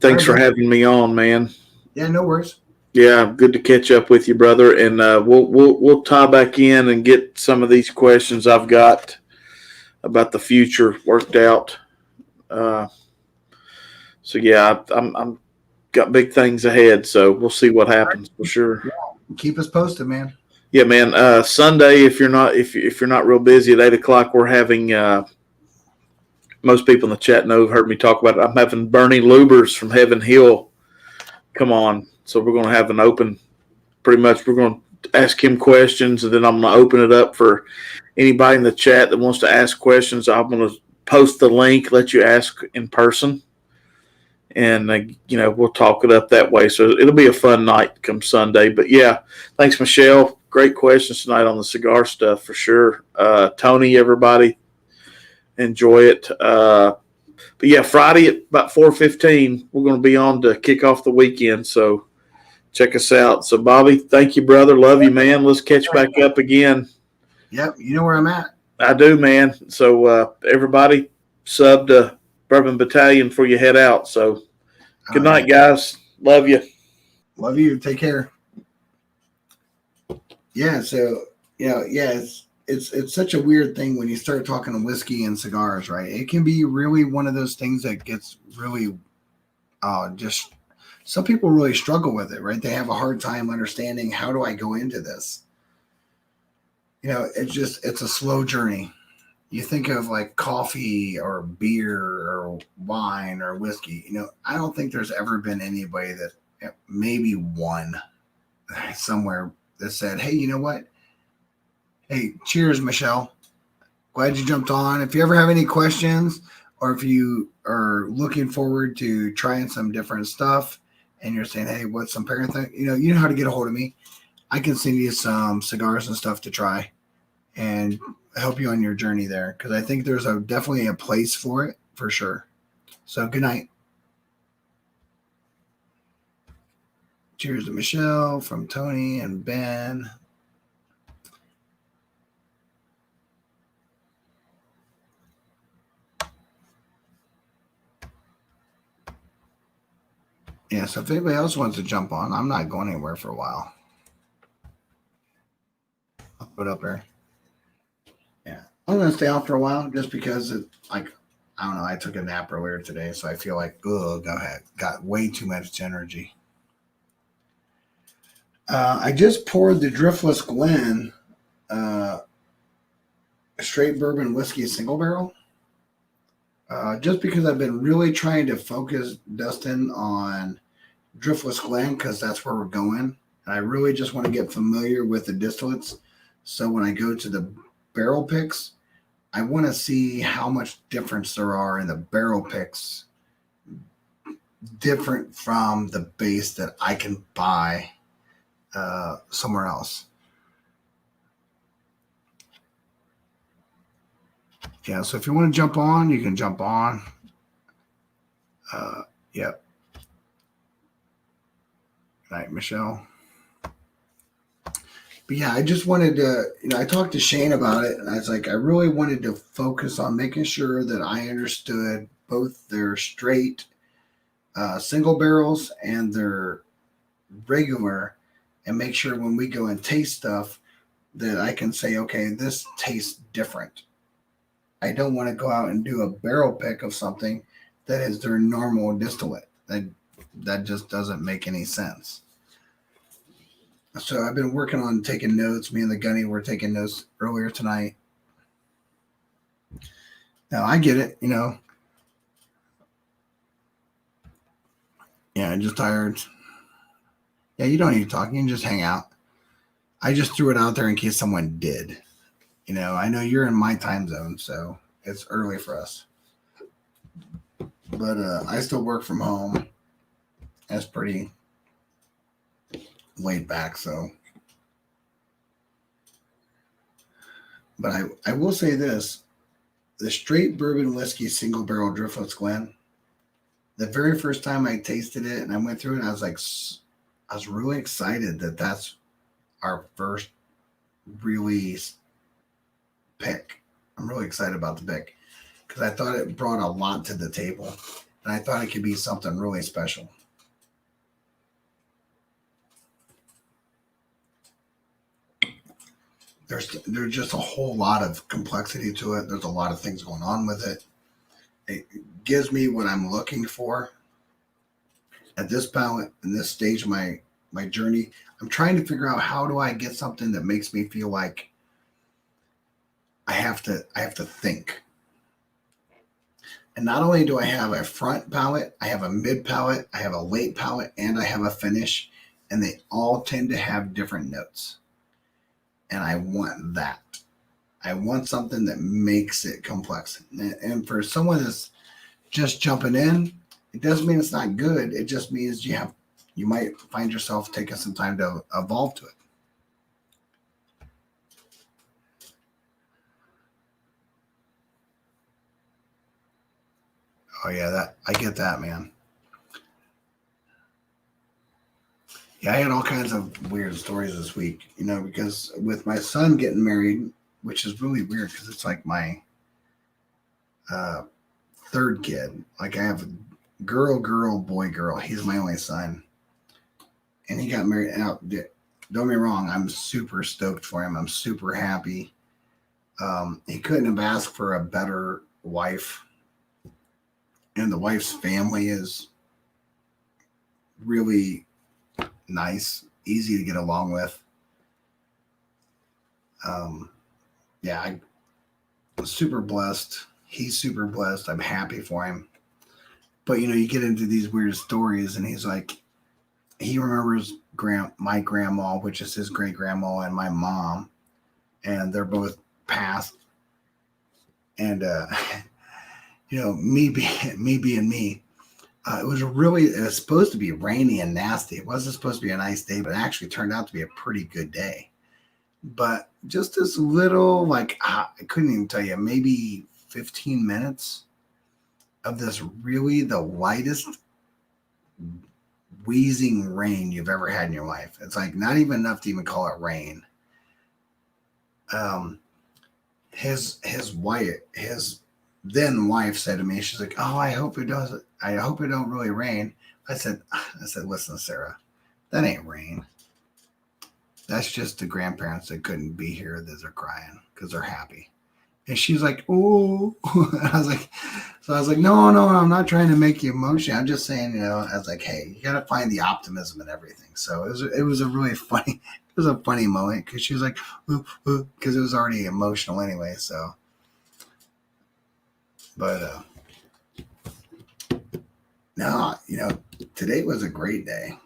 Thanks for having me on, man. Yeah, no worries. Yeah, good to catch up with you, brother. And we'll tie back in and get some of these questions I've got about the future worked out. So yeah, I'm got big things ahead. So we'll see what happens for sure. Yeah, keep us posted, man. Yeah, man. Sunday, if you're not real busy at 8:00, we're having. Most people in the chat know, heard me talk about it. I'm having Bernie Lubers from Heaven Hill come on. So we're going to have an open, pretty much we're going to ask him questions, and then I'm going to open it up for anybody in the chat that wants to ask questions. I'm going to post the link, let you ask in person, and we'll talk it up that way. So it'll be a fun night come Sunday. But yeah, thanks, Michelle. Great questions tonight on the cigar stuff for sure. Tony, everybody, enjoy it. But yeah, Friday at about 4:15, we're going to be on to kick off the weekend. So check us out. So Bobby, thank you, brother. Love you, man. Let's catch back up again. Yep, you know where I'm at. I do, man. So everybody, sub to Bourbon Battalion before you head out. So good night, guys. Love you. Love you. Take care. Yeah. So yeah, it's such a weird thing when you start talking whiskey and cigars, right? It can be really one of those things that gets really just some people really struggle with it, right? They have a hard time understanding, how do I go into this? It's a slow journey. You think of like coffee or beer or wine or whiskey. I don't think there's ever been anybody that maybe one somewhere that said, hey, you know what? Hey, cheers, Michelle. Glad you jumped on. If you ever have any questions or if you are looking forward to trying some different stuff and you're saying, hey, what's some pairing thing? You know how to get a hold of me. I can send you some cigars and stuff to try and help you on your journey there, because I think there's definitely a place for it for sure. So good night. Cheers to Michelle from Tony and Ben. Yeah, so if anybody else wants to jump on, I'm not going anywhere for a while. I'll put it up there. Yeah, I'm going to stay off for a while just because I don't know, I took a nap earlier today, so I feel like, go ahead. Got way too much energy. I just poured the Driftless Glen straight bourbon whiskey single barrel. just because I've been really trying to focus, Dustin, on Driftless Glen because that's where we're going. And I really just want to get familiar with the distillates. So when I go to the barrel picks, I want to see how much difference there are in the barrel picks, different from the base that I can buy somewhere else. Yeah, so if you want to jump on, you can jump on. Yep. Good night, Michelle. But yeah, I just wanted to, I talked to Shane about it, and I was like, I really wanted to focus on making sure that I understood both their straight single barrels and their regular, and make sure when we go and taste stuff that I can say, okay, this tastes different. I don't want to go out and do a barrel pick of something that is their normal distillate. That just doesn't make any sense. So I've been working on taking notes. Me and the Gunny were taking notes earlier tonight. Now I get it, Yeah, I'm just tired. Yeah, you don't need to talk. You can just hang out. I just threw it out there in case someone did. I know you're in my time zone, so it's early for us. But I still work from home. That's pretty laid back, so. But I will say this. The straight bourbon whiskey single barrel Driftless Glen, the very first time I tasted it and I went through it, I was really excited that that's our first really pick. I'm really excited about the pick because I thought it brought a lot to the table, and I thought it could be something really special. There's just a whole lot of complexity to it. There's a lot of things going on with it. It gives me what I'm looking for at this palate in this stage of my journey. I'm trying to figure out how do I get something that makes me feel like I have to think. And not only do I have a front palate, I have a mid palate, I have a late palate, and I have a finish, and they all tend to have different notes. And I want that. I want something that makes it complex. And for someone that's just jumping in, it doesn't mean it's not good. It just means you might find yourself taking some time to evolve to it. Oh yeah, I get that, man. Yeah, I had all kinds of weird stories this week, because with my son getting married, which is really weird because it's like my third kid. Like I have a girl, boy, girl. He's my only son. And he got married. Now, don't get me wrong, I'm super stoked for him. I'm super happy. He couldn't have asked for a better wife. And the wife's family is really nice, easy to get along with. Yeah, I'm super blessed. He's super blessed. I'm happy for him. But you get into these weird stories, and he's like, he remembers my grandma, which is his great grandma, and my mom, and they're both passed. And me being me. It was supposed to be rainy and nasty. It wasn't supposed to be a nice day, but it actually turned out to be a pretty good day. But just this little, I couldn't even tell you, maybe 15 minutes of this really the lightest wheezing rain you've ever had in your life. It's like not even enough to even call it rain. His then wife said to me, she's like, "Oh, I hope it don't really rain." I said, "Listen, Sarah, that ain't rain. That's just the grandparents that couldn't be here that are crying because they're happy." And she's like, "Oh," I was like, no, I'm not trying to make you emotional. I'm just saying, I was like, hey, you got to find the optimism in everything. So it was a really funny, moment because she was like, because it was already emotional anyway. So, but No, today was a great day.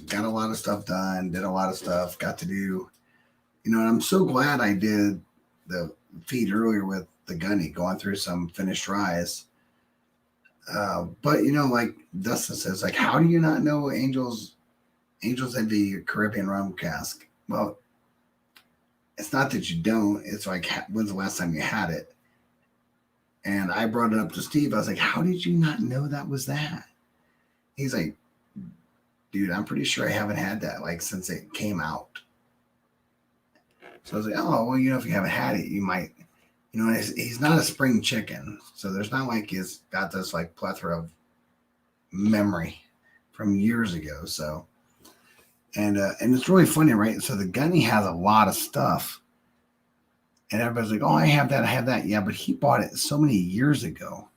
Got a lot of stuff done, did a lot of stuff, got to do, and I'm so glad I did the feed earlier with the gunny, going through some finished ryes. But like Dustin says, like, how do you not know Angels Envy Caribbean rum cask? Well, it's not that you don't. It's like, when's the last time you had it? And I brought it up to Steve. I was like, how did you not know that was that? He's like, dude, I'm pretty sure I haven't had that like since it came out. So I was like, oh, well, if you haven't had it, you might, he's not a spring chicken. So there's not like he's got this like plethora of memory from years ago. So, and it's really funny, right? So the gunny has a lot of stuff. And everybody's like, oh, I have that. Yeah, but he bought it so many years ago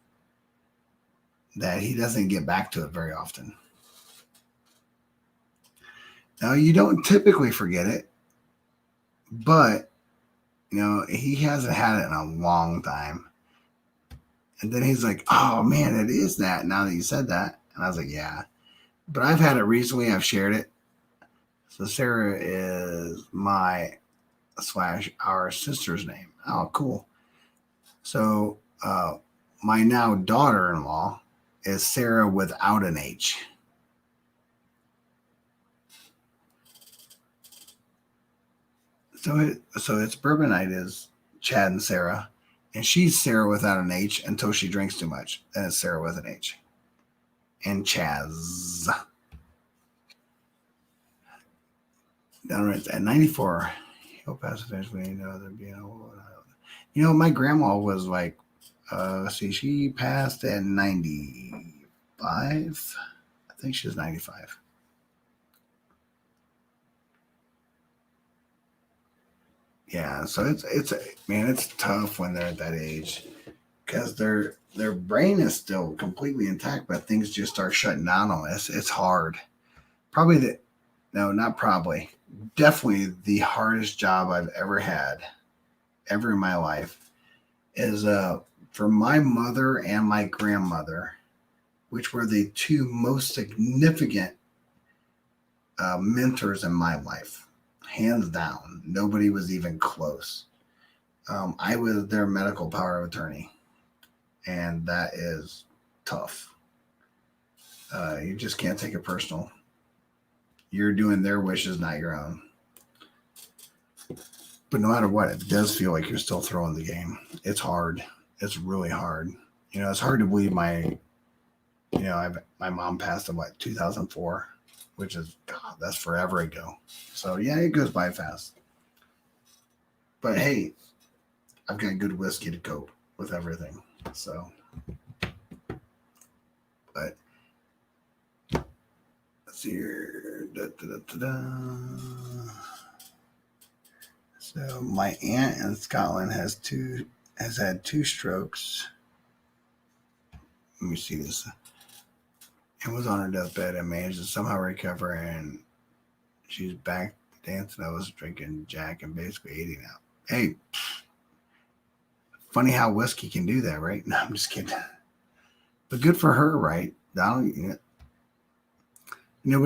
that he doesn't get back to it very often. Now, you don't typically forget it, but, he hasn't had it in a long time. And then he's like, oh, man, it is that now that you said that. And I was like, yeah. But I've had it recently. I've shared it. So Sarah is our sister's name. Oh, cool. So my now daughter-in-law is Sarah without an H. So it's Bourbonite is Chad and Sarah, and she's Sarah without an H until she drinks too much. Then it's Sarah with an H. And Chaz. Downright at 94. He'll pass eventually. My grandma was like, she passed at 95. I think she was 95. Yeah, so it's tough when they're at that age because their brain is still completely intact, but things just start shutting down on us. It's hard. Definitely the hardest job I've ever had, ever in my life, is for my mother and my grandmother, which were the two most significant mentors in my life. Hands down, nobody was even close. I was their medical power of attorney, and that is tough. You just can't take it personal. You're doing their wishes, not your own. But no matter what, it does feel like you're still throwing the game. It's hard. It's really hard. It's hard to believe my mom passed in 2004, which is, God, that's forever ago. So yeah, it goes by fast. But hey, I've got good whiskey to cope with everything. So, but let's see here. So my aunt in Scotland has had two strokes. Let me see this. And was on her deathbed and managed to somehow recover, and she's back dancing. I was drinking Jack and basically eating out. Hey, funny how whiskey can do that, right? No, I'm just kidding. But good for her, right? But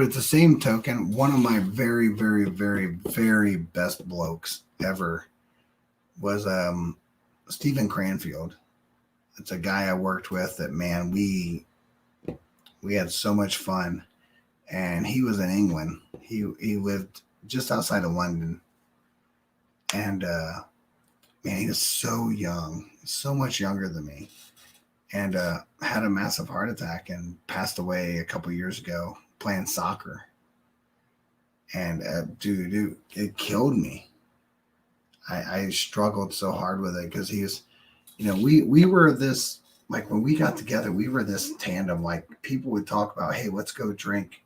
at the same token, one of my very, very, very, very best blokes ever was Stephen Cranfield. It's a guy I worked with that, man, we had so much fun. And he was in England. He lived just outside of London. And man, he was so young, so much younger than me. And had a massive heart attack and passed away a couple years ago playing soccer. And dude, it killed me. I struggled so hard with it because he was, we were this, like when we got together, we were this tandem. Like people would talk about, hey, let's go drink.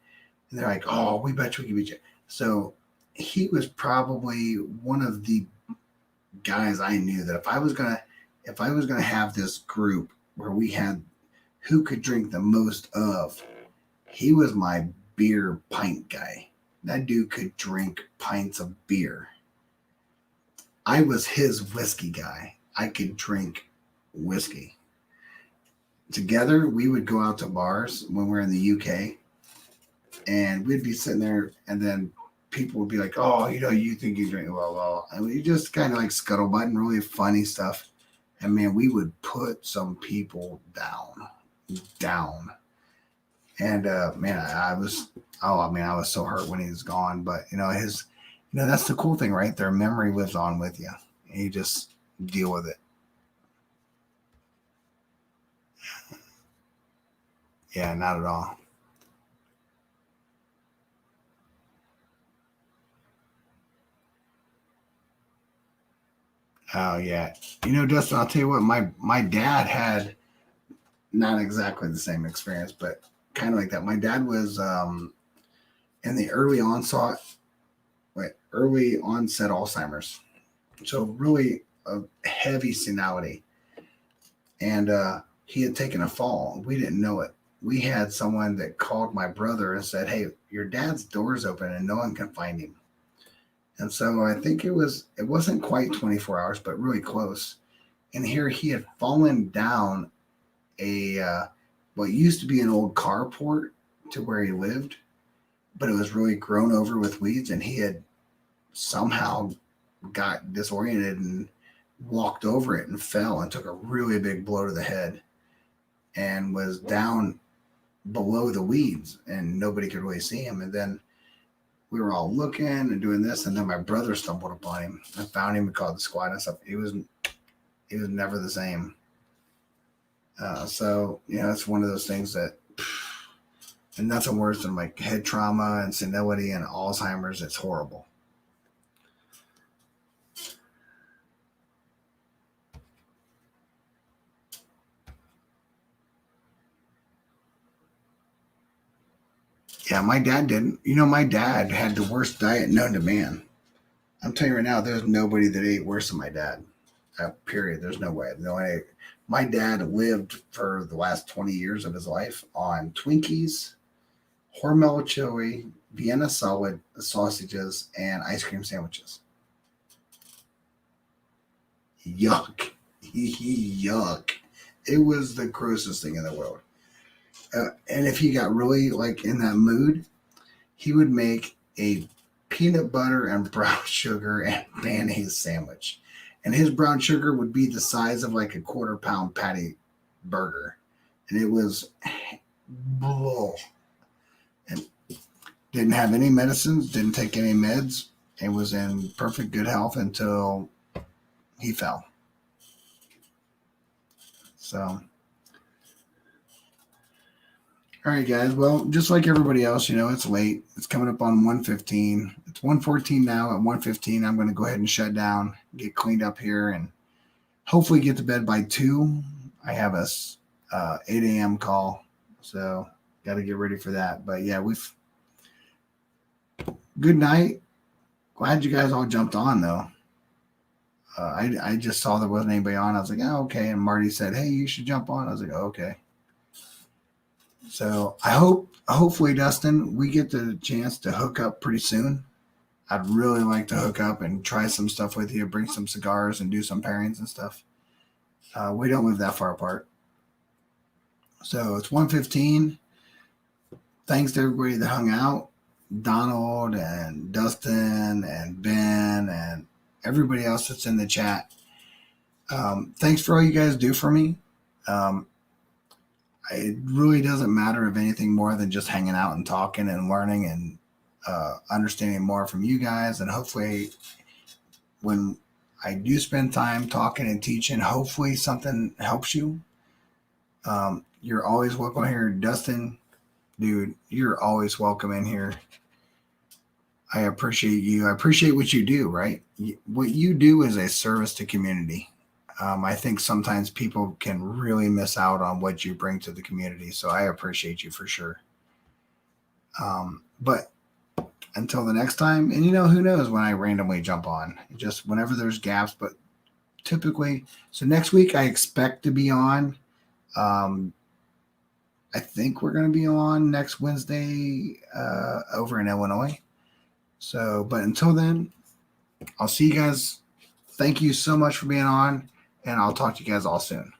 And they're like, oh, we bet we can beat you. So he was probably one of the guys I knew that if I was gonna have this group where we had who could drink the most of, he was my beer pint guy. That dude could drink pints of beer. I was his whiskey guy. I could drink whiskey. together, we would go out to bars when we were in the UK, and we'd be sitting there, and then people would be like, "Oh, you think you drink well," and we just kind of like scuttlebutt and really funny stuff. And man, we would put some people down. And man, I was so hurt when he was gone. But that's the cool thing, right? Their memory lives on with you, and you just deal with it. Yeah, not at all. Oh yeah, Dustin, I'll tell you what, my dad had not exactly the same experience, but kind of like that. My dad was in the early onset Alzheimer's, so really a heavy senility, and he had taken a fall. We didn't know it. We had someone that called my brother and said, "Hey, your dad's door's open and no one can find him." And so I think it wasn't quite 24 hours, but really close. And here he had fallen down a what used to be an old carport to where he lived, but it was really grown over with weeds, and he had somehow got disoriented and walked over it and fell and took a really big blow to the head and was down below the weeds, and nobody could really see him. And then we were all looking and doing this, and then my brother stumbled upon him and found him and called the squad and stuff. He was never the same. So it's one of those things that, and nothing worse than like head trauma and senility and Alzheimer's. It's horrible. Yeah, my dad didn't. My dad had the worst diet known to man. I'm telling you right now, there's nobody that ate worse than my dad. Period. There's no way. No way. My dad lived for the last 20 years of his life on Twinkies, Hormel chili, Vienna solid sausages, and ice cream sandwiches. Yuck. Yuck. It was the grossest thing in the world. And if he got really like in that mood, he would make a peanut butter and brown sugar and mayonnaise sandwich. And his brown sugar would be the size of like a quarter-pound patty burger. And it was, and didn't have any medicines, didn't take any meds. It was in perfect good health until he fell. So, all right, guys. Well, just like everybody else, it's late. It's coming up on 1:15. It's 1:14 now. At 1:15, I'm going to go ahead and shut down, get cleaned up here, and hopefully get to bed by 2. I have a 8 a.m. call, so got to get ready for that. But yeah, good night. Glad you guys all jumped on, though. I just saw there wasn't anybody on. I was like, oh, okay. And Marty said, hey, you should jump on. I was like, oh, okay. So hopefully, Dustin, we get the chance to hook up pretty soon. I'd really like to hook up and try some stuff with you, bring some cigars and do some pairings and stuff. We don't live that far apart. So it's 1:15. Thanks to everybody that hung out. Donald and Dustin and Ben and everybody else that's in the chat. Thanks for all you guys do for me. It really doesn't matter if anything more than just hanging out and talking and learning and understanding more from you guys. And hopefully when I do spend time talking and teaching, hopefully something helps you. You're always welcome here. Dustin, dude, you're always welcome in here. I appreciate you. I appreciate what you do, right? What you do is a service to community. I think sometimes people can really miss out on what you bring to the community. So I appreciate you for sure. But until the next time, and who knows when I randomly jump on, just whenever there's gaps, but typically, so next week I expect to be on. I think we're going to be on next Wednesday over in Illinois. So, but until then, I'll see you guys. Thank you so much for being on, and I'll talk to you guys all soon.